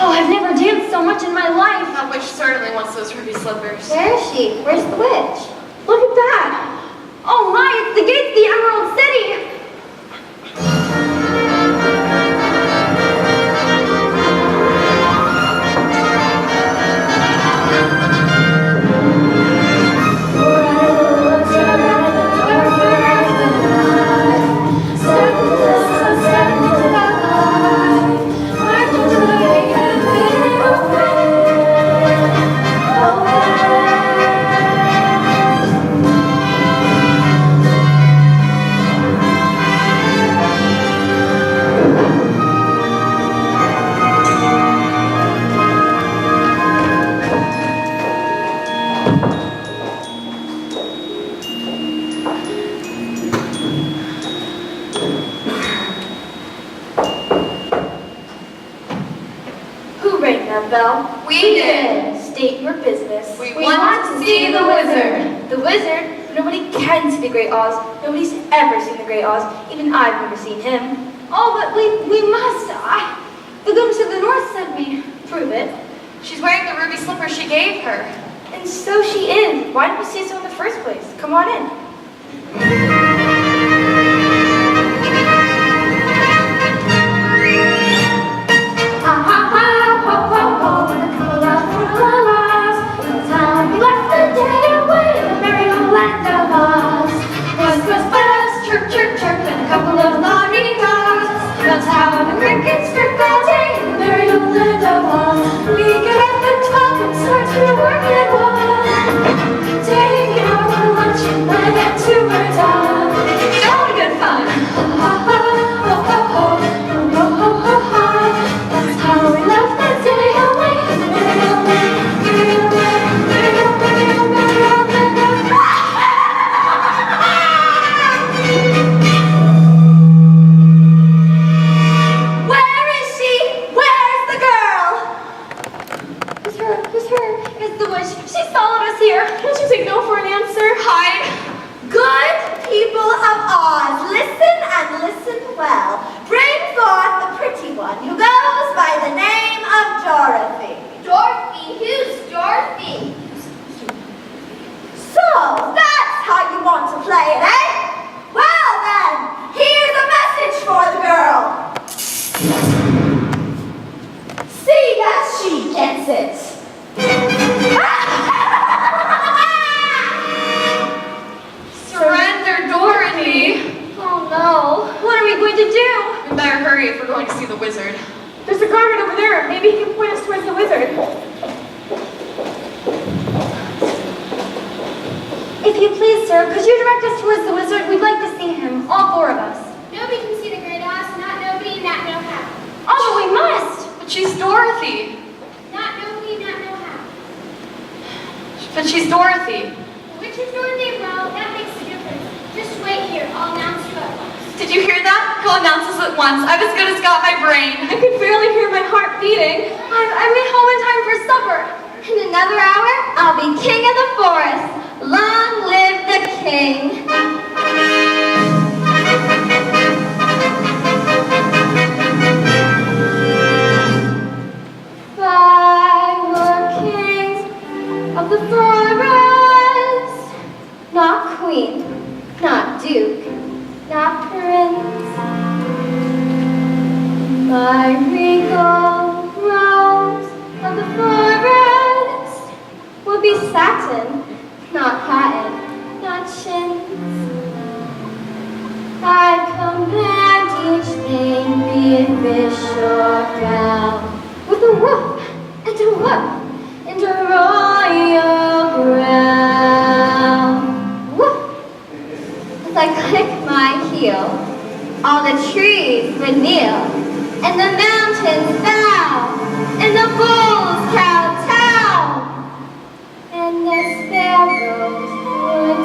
[SPEAKER 2] Oh, I've never danced so much in my life.
[SPEAKER 6] That witch certainly wants those ruby slippers.
[SPEAKER 2] Where is she? Where's the witch? Look at that. Oh my, it's the gates of the Emerald City.
[SPEAKER 3] Who rang that bell?
[SPEAKER 6] We did.
[SPEAKER 3] State your business.
[SPEAKER 6] We want to see the wizard.
[SPEAKER 3] The wizard? Nobody can see the Great Oz. Nobody's ever seen the Great Oz. Even I've never seen him.
[SPEAKER 2] Oh, but we must. The goons to the north sent me.
[SPEAKER 3] Prove it.
[SPEAKER 6] She's wearing the ruby slippers she gave her.
[SPEAKER 3] And so she is. Why didn't we say so in the first place? Come on in.
[SPEAKER 5] That's how the crickets chirp all day in the merry old land of Oz. We get up and talk and start to work at once. Taking out for lunch and then get to our dog.
[SPEAKER 6] Jolly good fun.
[SPEAKER 5] Ha ha ho ho ho ho ho ho ho. That's how we left that day away in the merry old land, merry old land, merry old, merry old, merry old land of Oz.
[SPEAKER 2] It's the witch. She followed us here.
[SPEAKER 3] Can't you take no for an answer?
[SPEAKER 6] Hide.
[SPEAKER 3] Good people of Oz, listen and listen well. Bring forth the pretty one who goes by the name of Dorothy.
[SPEAKER 5] Dorothy, who's Dorothy?
[SPEAKER 3] So, that's how you want to play it, eh? Well then, here's a message for the girl. See that she gets it.
[SPEAKER 6] Surrender, Dorothy.
[SPEAKER 2] Oh no. What are we going to do?
[SPEAKER 6] We better hurry if we're going to see the wizard.
[SPEAKER 3] There's a garment over there. Maybe he can point us towards the wizard.
[SPEAKER 2] If you please, sir, could you direct us towards the wizard? We'd like to see him, all four of us.
[SPEAKER 5] Nobody can see the Great Oz, not nobody, not know how.
[SPEAKER 2] Oh, but we must.
[SPEAKER 6] But she's Dorothy.
[SPEAKER 5] Not nobody, not know how.
[SPEAKER 6] But she's Dorothy.
[SPEAKER 5] Which is Dorothy? Well, that makes a difference. Just wait here, I'll announce you at once.
[SPEAKER 6] Did you hear that? He'll announce us at once. I've as good as got my brain.
[SPEAKER 3] I can barely hear my heart beating.
[SPEAKER 2] I'm at home in time for supper.
[SPEAKER 4] In another hour, I'll be king of the forest. Long live the king. Five were kings of the forest. Not queen, not duke, not prince. My regal rose of the forest will be satin, not cotton, not chintz. I command each thing, be it fish or fowl, with a whoop and a whoop and a royal growl. Whoop! As I click my heel, all the trees would kneel, and the mountains bow, and the bulls kowtow, and the sparrows would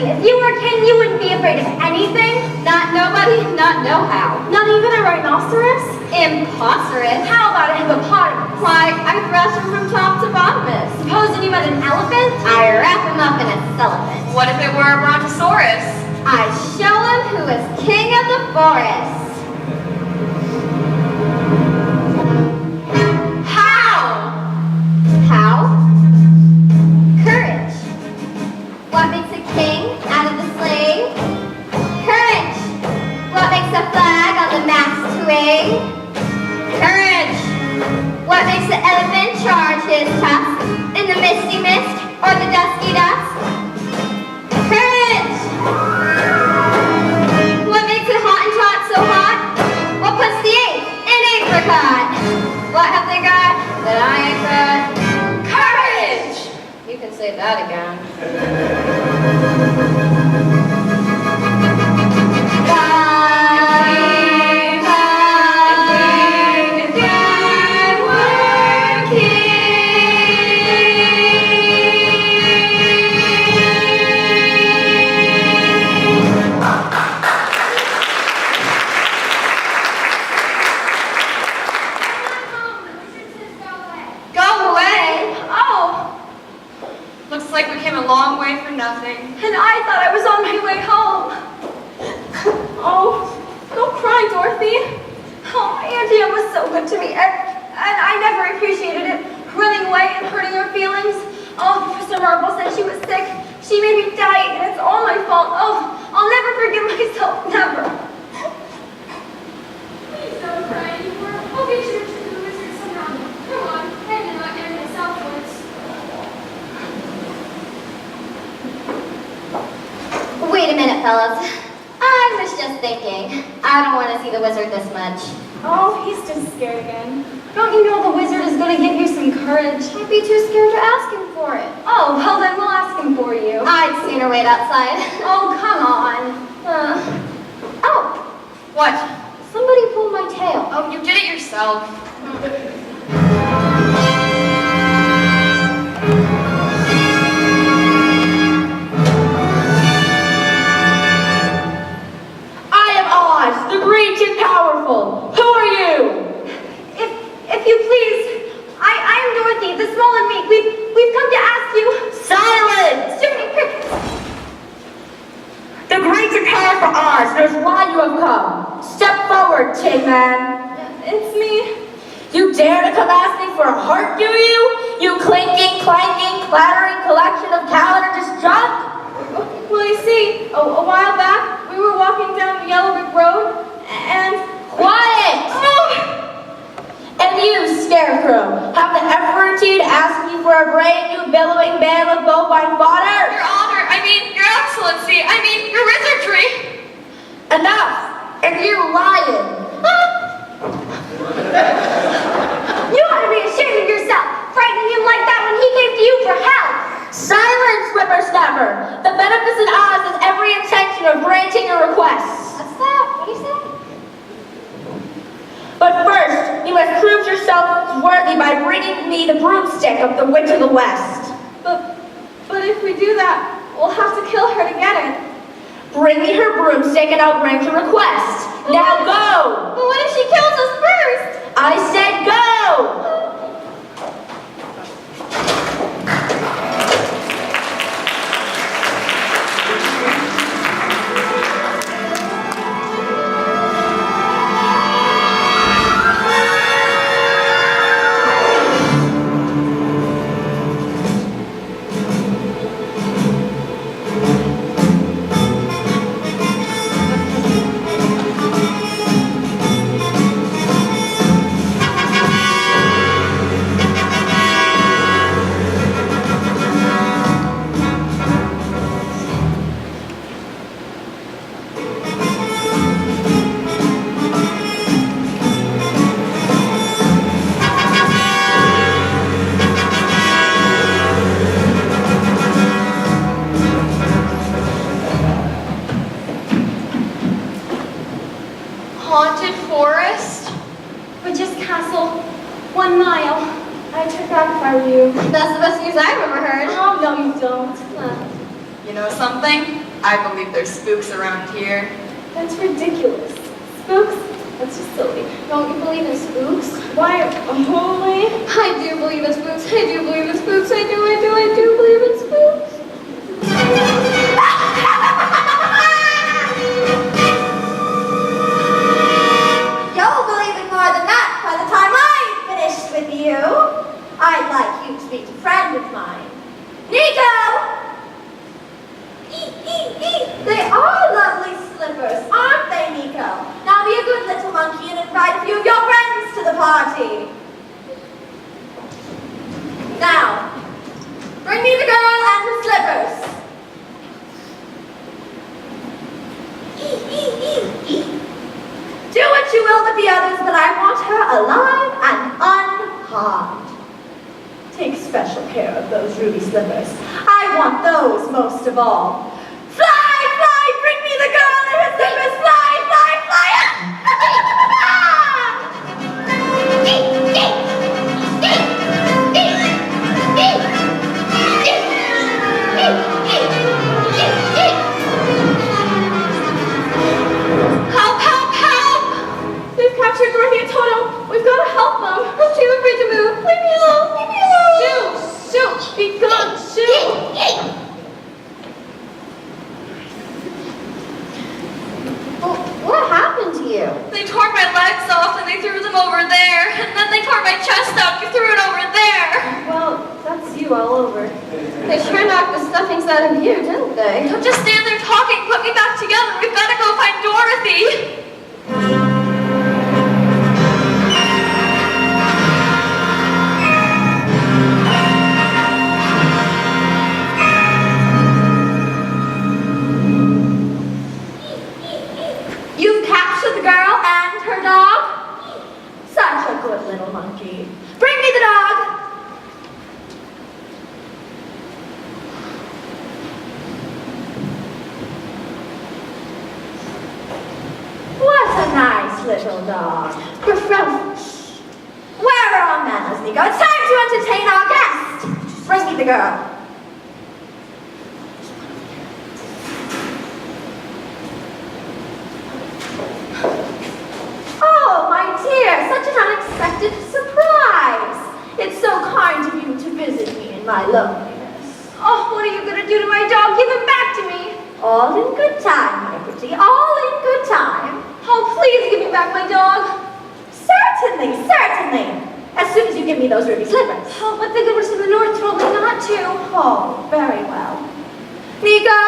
[SPEAKER 2] mean, if you were a king, you wouldn't be afraid of anything?
[SPEAKER 4] Not nobody, not no how.
[SPEAKER 2] Not even a rhinoceros?
[SPEAKER 4] Imposterous.
[SPEAKER 2] How about a hippopotamus?
[SPEAKER 4] Why, I thrash him from top to bottomest.
[SPEAKER 2] Supposing you met an elephant?
[SPEAKER 4] I wrap him up in a cellophane.
[SPEAKER 6] What if it were a brontosaurus?
[SPEAKER 4] I show him who is king of the forest.
[SPEAKER 6] How?
[SPEAKER 4] How? Courage. What makes a king out of the slave? Courage. What makes a flag on the mast swing? Courage. What makes the elephant charge his tusk in the misty mist or the dusky dusk? Courage. What makes it hot and tot so hot? What puts the eight in apricot? What have they got that I ain't got?
[SPEAKER 6] Courage!
[SPEAKER 4] You can say that again.
[SPEAKER 6] Go away!
[SPEAKER 2] Oh,
[SPEAKER 6] Looks like we came a long way for nothing.
[SPEAKER 2] and I thought I was on my way home. Oh, don't cry, Dorothy. Oh, Auntie Anne was so good to me, and I never appreciated it, running away and hurting her feelings. Oh, Professor Marple said she was sick. She made me die, and it's all my fault. Oh, I'll never forgive myself, never.
[SPEAKER 7] Please don't cry anymore. I'll get you to the wizard somehow. Come on, head and not end this outwards.
[SPEAKER 4] Wait a minute, fellas. I was just thinking. I don't want to see the wizard this much.
[SPEAKER 2] Oh, he's just scared again. Don't you know the wizard is going to give you some courage?
[SPEAKER 4] I'd be too scared to ask him for it.
[SPEAKER 2] Oh, well then we'll ask him for you.
[SPEAKER 4] I'd sooner wait outside.
[SPEAKER 2] Oh, come on.
[SPEAKER 4] Oh,
[SPEAKER 6] What?
[SPEAKER 4] somebody pulled my tail.
[SPEAKER 6] Oh, you did it yourself.
[SPEAKER 3] I am Oz, the great and powerful. Who are you?
[SPEAKER 2] If you please, I am Dorothy, the small and meek. We've come to ask you.
[SPEAKER 3] Silence!
[SPEAKER 2] Jiminy Cricket.
[SPEAKER 3] The great and powerful Oz knows why you have come. Step forward, Tin Man.
[SPEAKER 2] It's me.
[SPEAKER 3] You dare to come ask me for a heart, do you? You clinking, clanking, clattering collection of calendar's junk?
[SPEAKER 2] Well, you see, a while back, we were walking down the Yellow Brick Road, and...
[SPEAKER 3] Quiet! And you, Scarecrow, have the effortitude to ask me for a brand new billowing band of bovine fodder?
[SPEAKER 6] Your Honor, I mean, Your Excellency, I mean, Your Wizardry!
[SPEAKER 3] Enough! And you lying!
[SPEAKER 2] You ought to be ashamed of yourself, frightening him like that when he came to you for help.
[SPEAKER 3] Silence, whippersnapper! The beneficent Oz has every intention of granting your requests.
[SPEAKER 4] What's that? What do you say?
[SPEAKER 3] But first, you must prove yourself worthy by bringing me the broomstick of the Witch of the West.
[SPEAKER 2] But if we do that, we'll have to kill her to get it.
[SPEAKER 3] Bring me her broomstick and I'll grant your request. Now go!
[SPEAKER 2] But what if she kills us first?
[SPEAKER 3] I said go!
[SPEAKER 6] Haunted forest?
[SPEAKER 2] Witch's Castle, 1 mile. I'd turn back if I were you.
[SPEAKER 4] That's the best news I've ever heard.
[SPEAKER 2] Oh, no, you don't.
[SPEAKER 6] You know something? I believe there's spooks around here.
[SPEAKER 3] That's ridiculous. Spooks? That's just silly.
[SPEAKER 4] Don't you believe in spooks?
[SPEAKER 3] Why, only?
[SPEAKER 4] I do believe in spooks. I do believe in spooks. I do believe in spooks.
[SPEAKER 3] You'll believe in more than that by the time I'm finished with you. I'd like you to meet a friend of mine. Nico! They are lovely slippers, aren't they, Nico? Now be a good little monkey and invite a few of your friends to the party. Now, bring me the girl and the slippers. Do what you will with the others, but I want her alive and unharmed. Take special care of those ruby slippers. I want those most of all. Fly, fly, bring me the girl and her slippers. Fly, fly, fly.
[SPEAKER 4] Help, help, help! They've captured Dorothy and Toto. We've got to help them. I'm too afraid to move. Leave me alone. Leave me alone. Shoo! Be gone. Shoo! What happened to you?
[SPEAKER 6] They tore my legs off and they threw them over there. And then they tore my chest out. You threw it over there.
[SPEAKER 4] Well, that's you all over. They sure knocked the stuffings out of you, didn't they?
[SPEAKER 6] Don't just stand there talking. Put me back together. We've got to go find Dorothy.
[SPEAKER 3] You've captured the girl and her dog? Such a good little monkey. Bring me the dog. What a nice little dog. Where are our manners, Nico? It's time to entertain our guest. Bring me the girl. Oh, my dear, such an unexpected surprise. It's so kind of you to visit me in my loneliness.
[SPEAKER 4] Oh, what are you going to do to my dog? Give him back to me.
[SPEAKER 3] All in good time, my pretty, all in good time.
[SPEAKER 4] Oh, please give me back my dog.
[SPEAKER 3] Certainly, certainly. As soon as you give me those ruby slippers.
[SPEAKER 4] Oh, but the goodness of the North told me not to.
[SPEAKER 3] Oh, very well. Nico,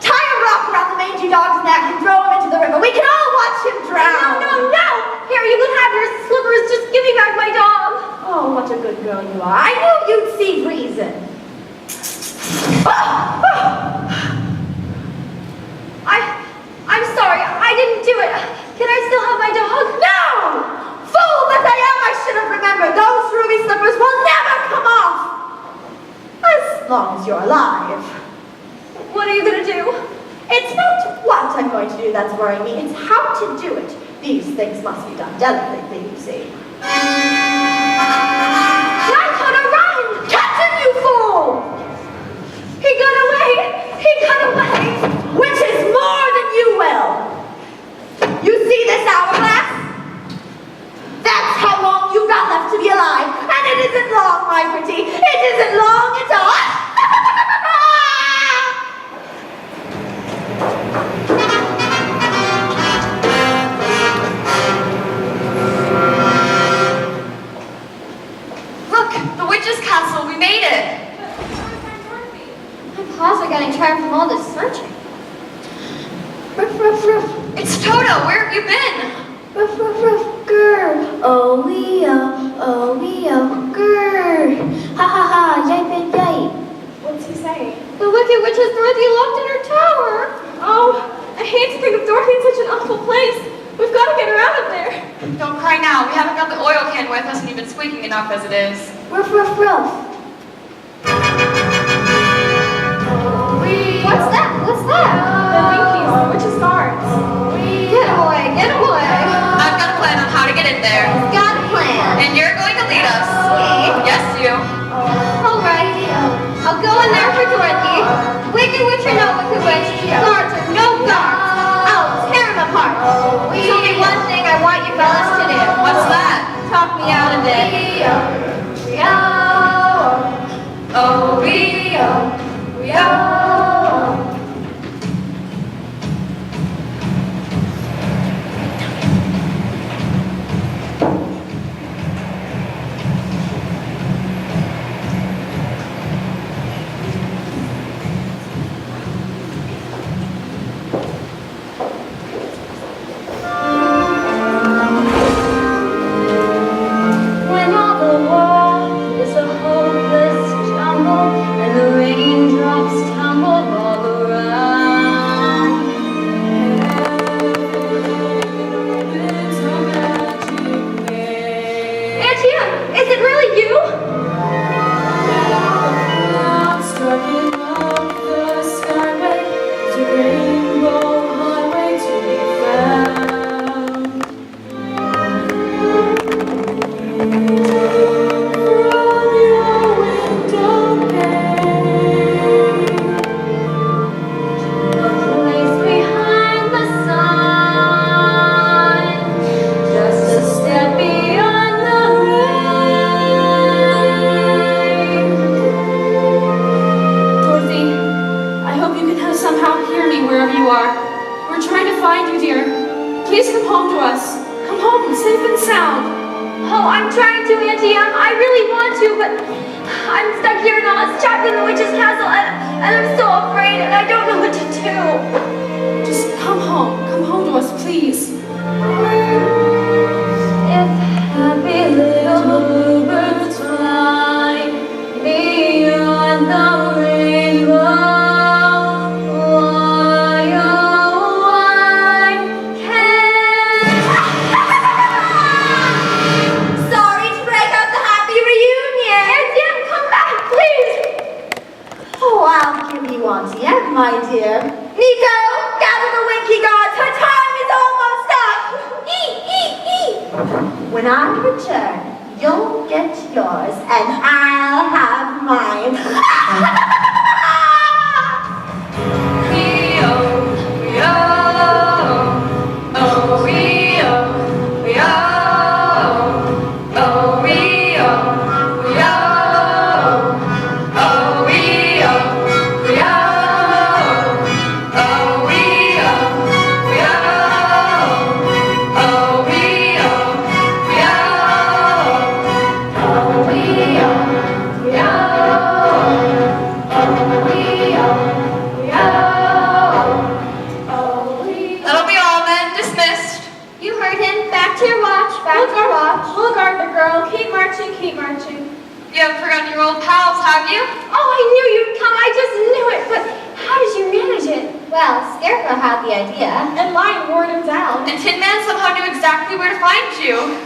[SPEAKER 3] tie a rock around the mangy dog's neck and throw him into the river. We can all watch him drown.
[SPEAKER 4] No! Here, you can have your slippers. Just give me back my dog.
[SPEAKER 3] Oh, what a good girl you are. I knew you'd see reason.
[SPEAKER 4] I'm sorry. I didn't do it. Can I still have my dog?
[SPEAKER 3] No! Fool that I am, I should have remembered. Those ruby slippers will never come off. As long as you're alive.
[SPEAKER 4] What are you going to do?
[SPEAKER 3] It's not what I'm going to do that's worrying me, it's how to do it. These things must be done delicately, you see.
[SPEAKER 4] Run, Toto, run!
[SPEAKER 3] Catch him, you fool!
[SPEAKER 4] He got away! He got away!
[SPEAKER 3] Which is more than you will. You see this hourglass? That's how long you've got left to be alive. And it isn't long, my pretty. It isn't long at all.
[SPEAKER 6] Look, the witch's castle. We made it.
[SPEAKER 4] My paws are getting tired from all this searching.
[SPEAKER 3] Ruff, ruff, ruff.
[SPEAKER 6] It's Toto. Where have you been?
[SPEAKER 3] Ruff, ruff, ruff. Grr. Oh, Leo, grr. Ha, ha, ha, yipe, yipe.
[SPEAKER 4] What's he saying? The wicked witch has Dorothy locked in her tower. Oh, I hate to think of Dorothy in such an awful place. We've got to get her out of there.
[SPEAKER 6] Don't cry now. We haven't got the oil can with us and you've been squeaking enough as it is.
[SPEAKER 3] Ruff, ruff, ruff.
[SPEAKER 4] What's that? What's that?
[SPEAKER 7] The Winkies, the witch's guards.
[SPEAKER 4] Get away, get away.
[SPEAKER 6] I've got a plan on how to get in there.
[SPEAKER 4] Got a plan.
[SPEAKER 6] And you're going to lead us.
[SPEAKER 4] Me?
[SPEAKER 6] Yes, you.
[SPEAKER 4] All right. I'll go in there for Dorothy. Wicked witch or no wicked witch,
[SPEAKER 3] wherever you are. We're trying to find you, dear. Please come home to us. Come home, safe and sound.
[SPEAKER 2] Oh, I'm trying to, Auntie. I really want to, but I'm stuck here in Oz, trapped in the witch's castle, and I'm so afraid, and I don't know what to do.
[SPEAKER 3] Just come home. Come home to us, please.
[SPEAKER 2] If happy little bluebirds fly beyond the rainbow, why, oh, why can't...
[SPEAKER 3] Sorry to break up the happy reunion.
[SPEAKER 2] Etienne, come back, please!
[SPEAKER 3] Oh, I'll give you Auntie Em, my dear. Nico, gather the Winky gods. Her time is almost up. When I return, you'll get yours, and I'll have mine.
[SPEAKER 6] That'll be all, men. Dismissed.
[SPEAKER 4] You heard him. Back to your watch. Back to your watch.
[SPEAKER 3] We'll guard the girl. Keep marching, keep marching.
[SPEAKER 6] You haven't forgotten your old pals, have you?
[SPEAKER 2] Oh, I knew you'd come. I just knew it. But how did you manage it?
[SPEAKER 4] Well, Scarecrow had the idea.
[SPEAKER 3] And Lion wore him down.
[SPEAKER 6] And Tin Man somehow knew exactly where to find you.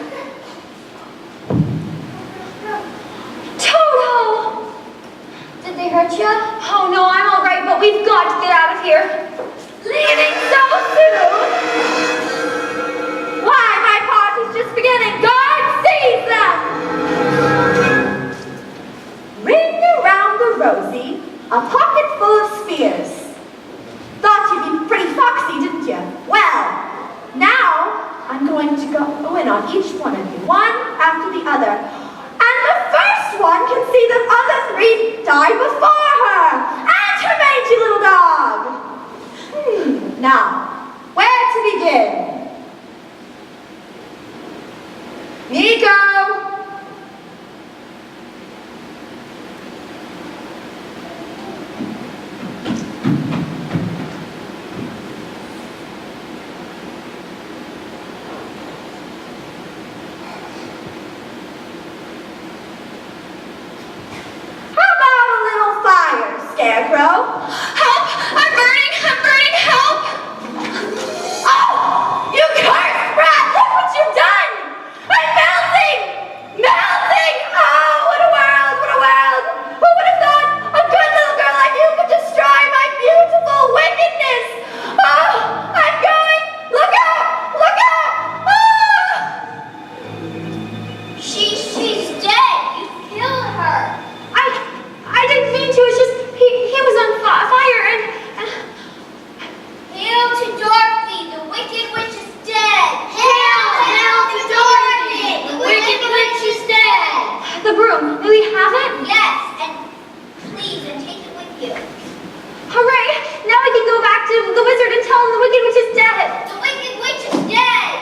[SPEAKER 2] Toto!
[SPEAKER 4] Did they hurt you?
[SPEAKER 2] Oh, no, I'm all right, but we've got to get out of here. Leaving so soon?
[SPEAKER 3] Why, my party's just beginning. Guard, seize them! Ring around the rosy, a pocket full of spears. Thought you'd be pretty foxy, didn't you? Well, now I'm going to go in on each one of you, one after the other. And the first one can see the other three die before her. And her mangy little dog. Now, where to begin? Nico! How about a little fire, Scarecrow?
[SPEAKER 6] Help! I'm burning! I'm burning! Help!
[SPEAKER 3] Oh! You cursed brat! Look what you've done! I'm melting! Melting! Oh, what a world! What a world! Who would have thought a good little girl like you could destroy my beautiful wickedness? Oh, I'm going! Look out! Look out! Ah!
[SPEAKER 5] She's dead. You killed her.
[SPEAKER 2] I didn't mean to. It's just he was on fire and
[SPEAKER 5] Hail to Dorothy, the Wicked Witch is dead. Hail, hail to Dorothy, the Wicked Witch is dead.
[SPEAKER 2] the broom. May we have it?
[SPEAKER 5] Yes, and please, and take it with you.
[SPEAKER 2] Hooray! Now we can go back to the wizard and tell him the Wicked Witch is dead.
[SPEAKER 5] The Wicked Witch is dead.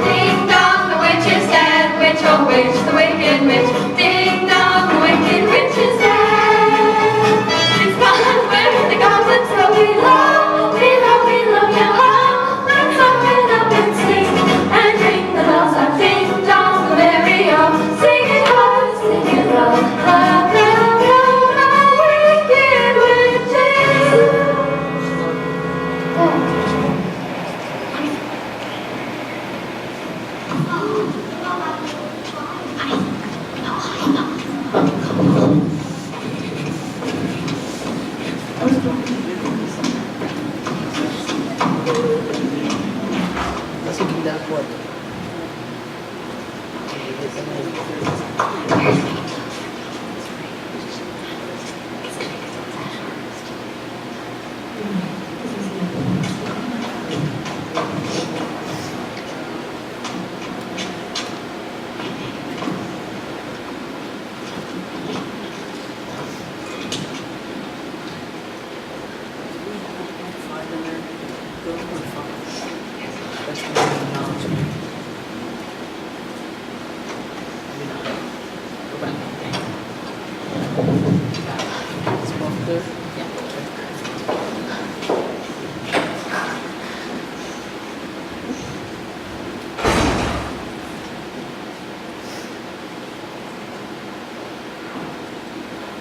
[SPEAKER 6] Ding dong, the witch is dead. Witch, oh witch, the wicked witch. Ding dong, the wicked witch is dead. She's gone where the goblins go. We love you. Oh, let's open up and sing and ring the bells of ding dong, the merry o. Sing it hard, sing it low. La la la la, wicked witches.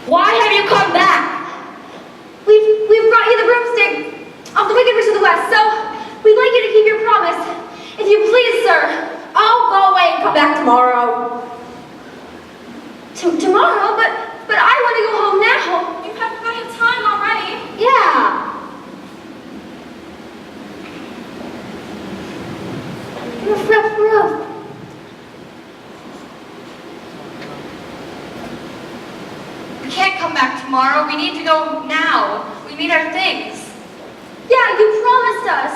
[SPEAKER 3] Why have you come back?
[SPEAKER 2] We've brought you the broomstick of the Wicked Witch of the West, so we'd like you to keep your promise. If you please, sir.
[SPEAKER 3] I'll go away and come back tomorrow.
[SPEAKER 2] Tomorrow? But I want to go home now.
[SPEAKER 7] You've had plenty of time already.
[SPEAKER 3] Yeah.
[SPEAKER 2] Ruff, ruff, ruff.
[SPEAKER 6] We can't come back tomorrow. We need to go now. We need our things.
[SPEAKER 2] Yeah, you promised us.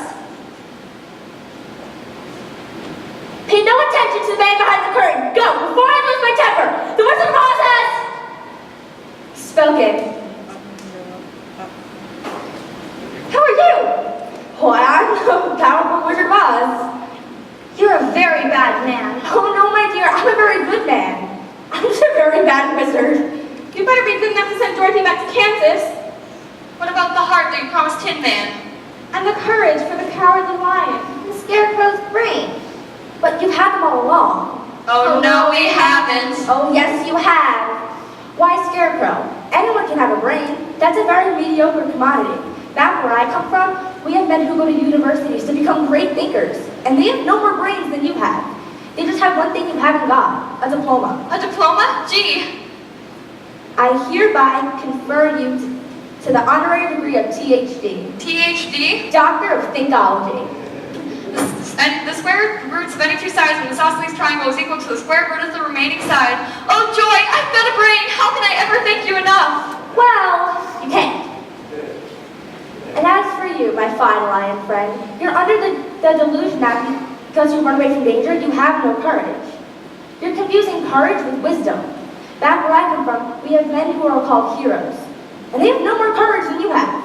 [SPEAKER 3] Pay no attention to the man behind the curtain. Go, before I lose my temper. The Wizard of Oz has spoken. Who are you? Why, I'm the powerful Wizard of Oz.
[SPEAKER 2] You're a very bad man.
[SPEAKER 3] Oh no, my dear, I'm a very good man. I'm just a very bad wizard. You better be good enough to send Dorothy back to Kansas.
[SPEAKER 6] What about the heart that you promised Tin Man?
[SPEAKER 3] And the courage for the cowardly lion.
[SPEAKER 2] The Scarecrow's brain.
[SPEAKER 3] But you've had them all along.
[SPEAKER 6] Oh, no, we haven't.
[SPEAKER 3] Oh, yes, you have. Why, Scarecrow? Anyone can have a brain. That's a very mediocre commodity. Back where I come from, we have men who go to universities to become great thinkers. And they have no more brains than you have. They just have one thing you haven't got, a diploma.
[SPEAKER 6] A diploma? Gee.
[SPEAKER 3] I hereby confer you to the honorary degree of THD,
[SPEAKER 6] THD?
[SPEAKER 3] Doctor of Thinkology.
[SPEAKER 6] And the square roots of any two sides of an isosceles triangle is equal to the square root of the remaining side. Oh, joy! I've got a brain! How can I ever thank you enough?
[SPEAKER 3] Well, you can't. And as for you, my fine lion friend, you're under the delusion that because you run away from danger, you have no courage. You're confusing courage with wisdom. Back where I come from, we have men who are called heroes. And they have no more courage than you have.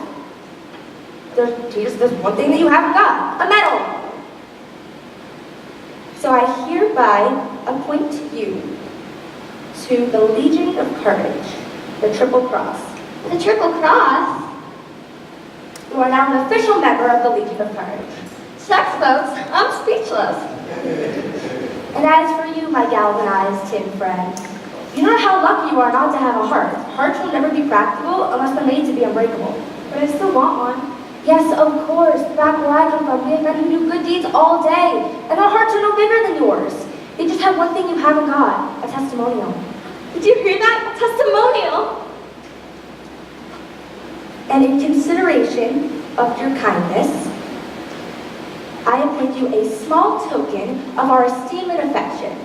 [SPEAKER 3] There's one thing that you haven't got, a medal. So I hereby appoint you to the Legion of Courage, the Triple Cross.
[SPEAKER 2] The Triple Cross?
[SPEAKER 3] You are now an official member of the Legion of Courage.
[SPEAKER 2] Shucks, folks, I'm speechless.
[SPEAKER 3] And as for you, my galvanized tin friend, you know how lucky you are not to have a heart. Hearts will never be practical unless they're made to be unbreakable. But I still want one. Yes, of course. Back where I come from, we have men who do good deeds all day. And our hearts are no bigger than yours. They just have one thing you haven't got, a testimonial. Did you hear that? A testimonial. And in consideration of your kindness, I appoint you a small token of our esteem and affection.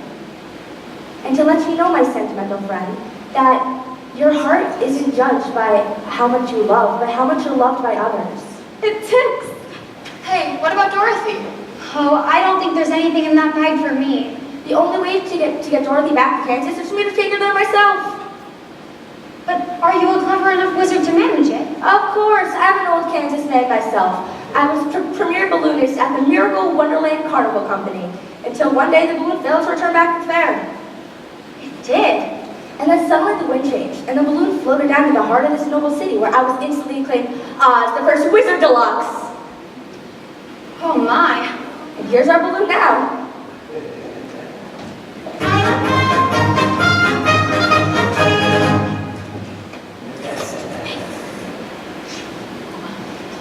[SPEAKER 3] And to let you know, my sentimental friend, that your heart isn't judged by how much you love, but how much you're loved by others. It ticks.
[SPEAKER 6] Hey, what about Dorothy?
[SPEAKER 2] Oh, I don't think there's anything in that bag for me.
[SPEAKER 3] The only way to get Dorothy back to Kansas is for me to take her there myself.
[SPEAKER 2] But are you a clever enough wizard to manage it?
[SPEAKER 3] Of course, I'm an old Kansas man myself. I was premier balloonist at the Miracle Wonderland Carnival Company until one day the balloon failed to return back to the fair.
[SPEAKER 2] It did.
[SPEAKER 3] And then suddenly the wind changed, and the balloon floated down to the heart of this noble city, where I was instantly acclaimed as the first Wizard Deluxe.
[SPEAKER 2] Oh my.
[SPEAKER 3] And here's our balloon now.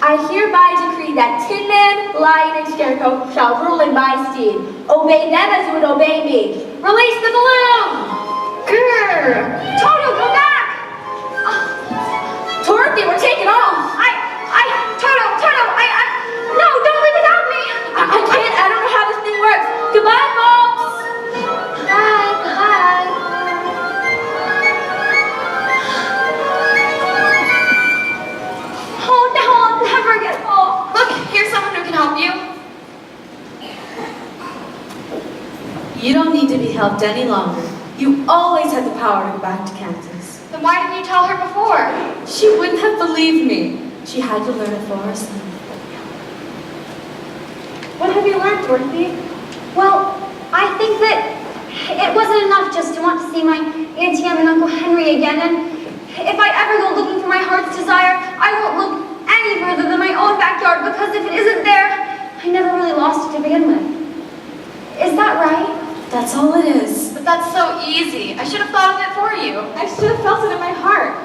[SPEAKER 3] I hereby decree that Tin Man, Lion, and Scarecrow shall rule in my stead. Obey them as you would obey me. Release the balloon!
[SPEAKER 2] Grrr! Toto, go back!
[SPEAKER 3] Dorothy, we're taking off!
[SPEAKER 2] Toto, no, don't leave without me!
[SPEAKER 3] I can't, I don't know how this thing works. Goodbye, folks!
[SPEAKER 2] Bye. Oh, now I'll never get home.
[SPEAKER 6] Look, here's someone who can help you.
[SPEAKER 8] You don't need to be helped any longer. You always had the power to go back to Kansas.
[SPEAKER 6] Then why didn't you tell her before?
[SPEAKER 8] She wouldn't have believed me. She had to learn it for herself.
[SPEAKER 3] What have you learned, Dorothy?
[SPEAKER 2] Well, I think that it wasn't enough just to want to see my Auntie Em and Uncle Henry again, and if I ever go looking for my heart's desire, I won't look any further than my own backyard, because if it isn't there, I never really lost it to begin with. Is that right?
[SPEAKER 8] That's all it is.
[SPEAKER 6] But that's so easy. I should have thought of it for you.
[SPEAKER 3] I should have felt it in my heart.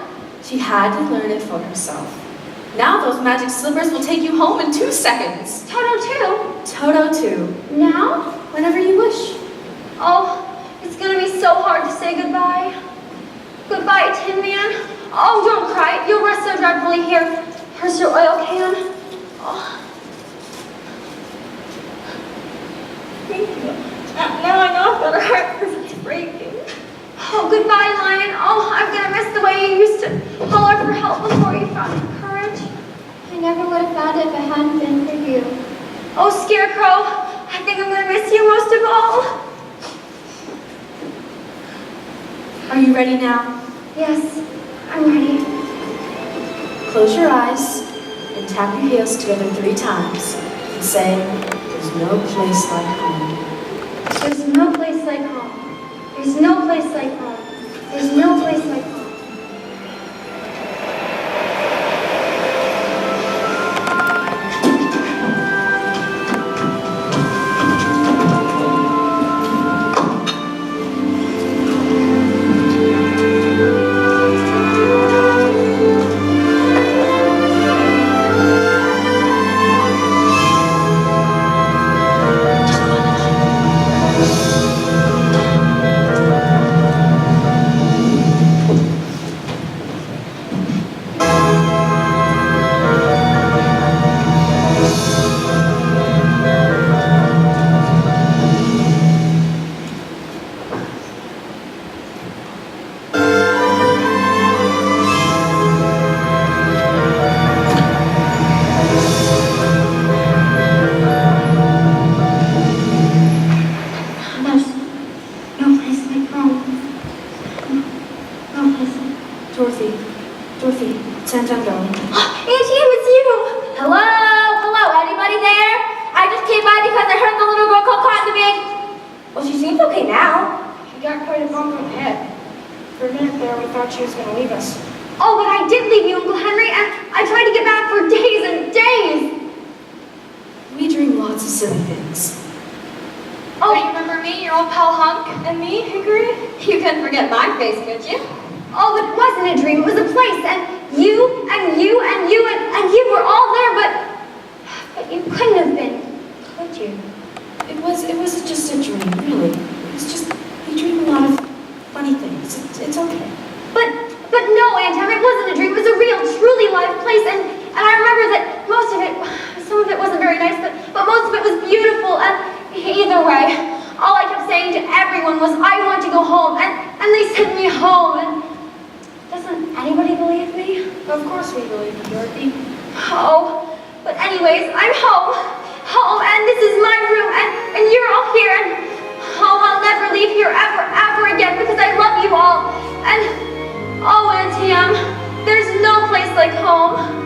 [SPEAKER 8] She had to learn it for herself. Now those magic slippers will take you home in 2 seconds.
[SPEAKER 2] Toto too.
[SPEAKER 8] Toto too.
[SPEAKER 2] Now?
[SPEAKER 8] Whenever you wish.
[SPEAKER 2] Oh, it's gonna be so hard to say goodbye. Goodbye, Tin Man. Oh, don't cry. You'll rest so dreadfully here. Here's your oil can. Oh.
[SPEAKER 3] Thank you. Now I know I've got a heart because it's breaking.
[SPEAKER 2] Oh, goodbye, Lion. Oh, I'm gonna miss the way you used to holler for help before you found your courage.
[SPEAKER 4] I never would have found it if it hadn't been for you.
[SPEAKER 2] Oh, Scarecrow, I think I'm gonna miss you most of all.
[SPEAKER 8] Are you ready now?
[SPEAKER 2] Yes, I'm ready.
[SPEAKER 8] Close your eyes and tap your heels together 3 times and say, "There's no place like home."
[SPEAKER 2] There's no place like home. There's no place like home. There's no place like home.
[SPEAKER 8] Dorothy, Santan, darling.
[SPEAKER 2] Auntie Em, it's you!
[SPEAKER 4] Hello, anybody there? I just came by because I heard the little girl call Cotton to me.
[SPEAKER 3] Well, she seems okay now. She got quite a bump on the head. For a minute there, we thought she was going to leave us.
[SPEAKER 2] Oh, but I did leave you, Uncle Henry, and I tried to get back for days and days.
[SPEAKER 8] We dream lots of silly things.
[SPEAKER 6] Oh, you remember me, your old pal Hunk?
[SPEAKER 3] And me, Hickory?
[SPEAKER 4] You couldn't forget my face, could you?
[SPEAKER 2] Oh, it wasn't a dream, it was a place, and you, and you, and you, and you were all there, but you couldn't have been, could you?
[SPEAKER 8] It was just a dream, really. It was just, we dream a lot of funny things. It's okay.
[SPEAKER 2] But no, Aunt Em, it wasn't a dream, it was a real, truly live place, and I remember that most of it, some of it wasn't very nice, but most of it was beautiful, and either way, all I kept saying to everyone was, I want to go home, and they sent me home, and doesn't anybody believe me?
[SPEAKER 3] Of course we believe you, Dorothy.
[SPEAKER 2] Oh, but anyways, I'm home, and this is my room, and you're all here, and oh, I'll never leave here ever again, because I love you all, and oh, Auntie Em, there's no place like home.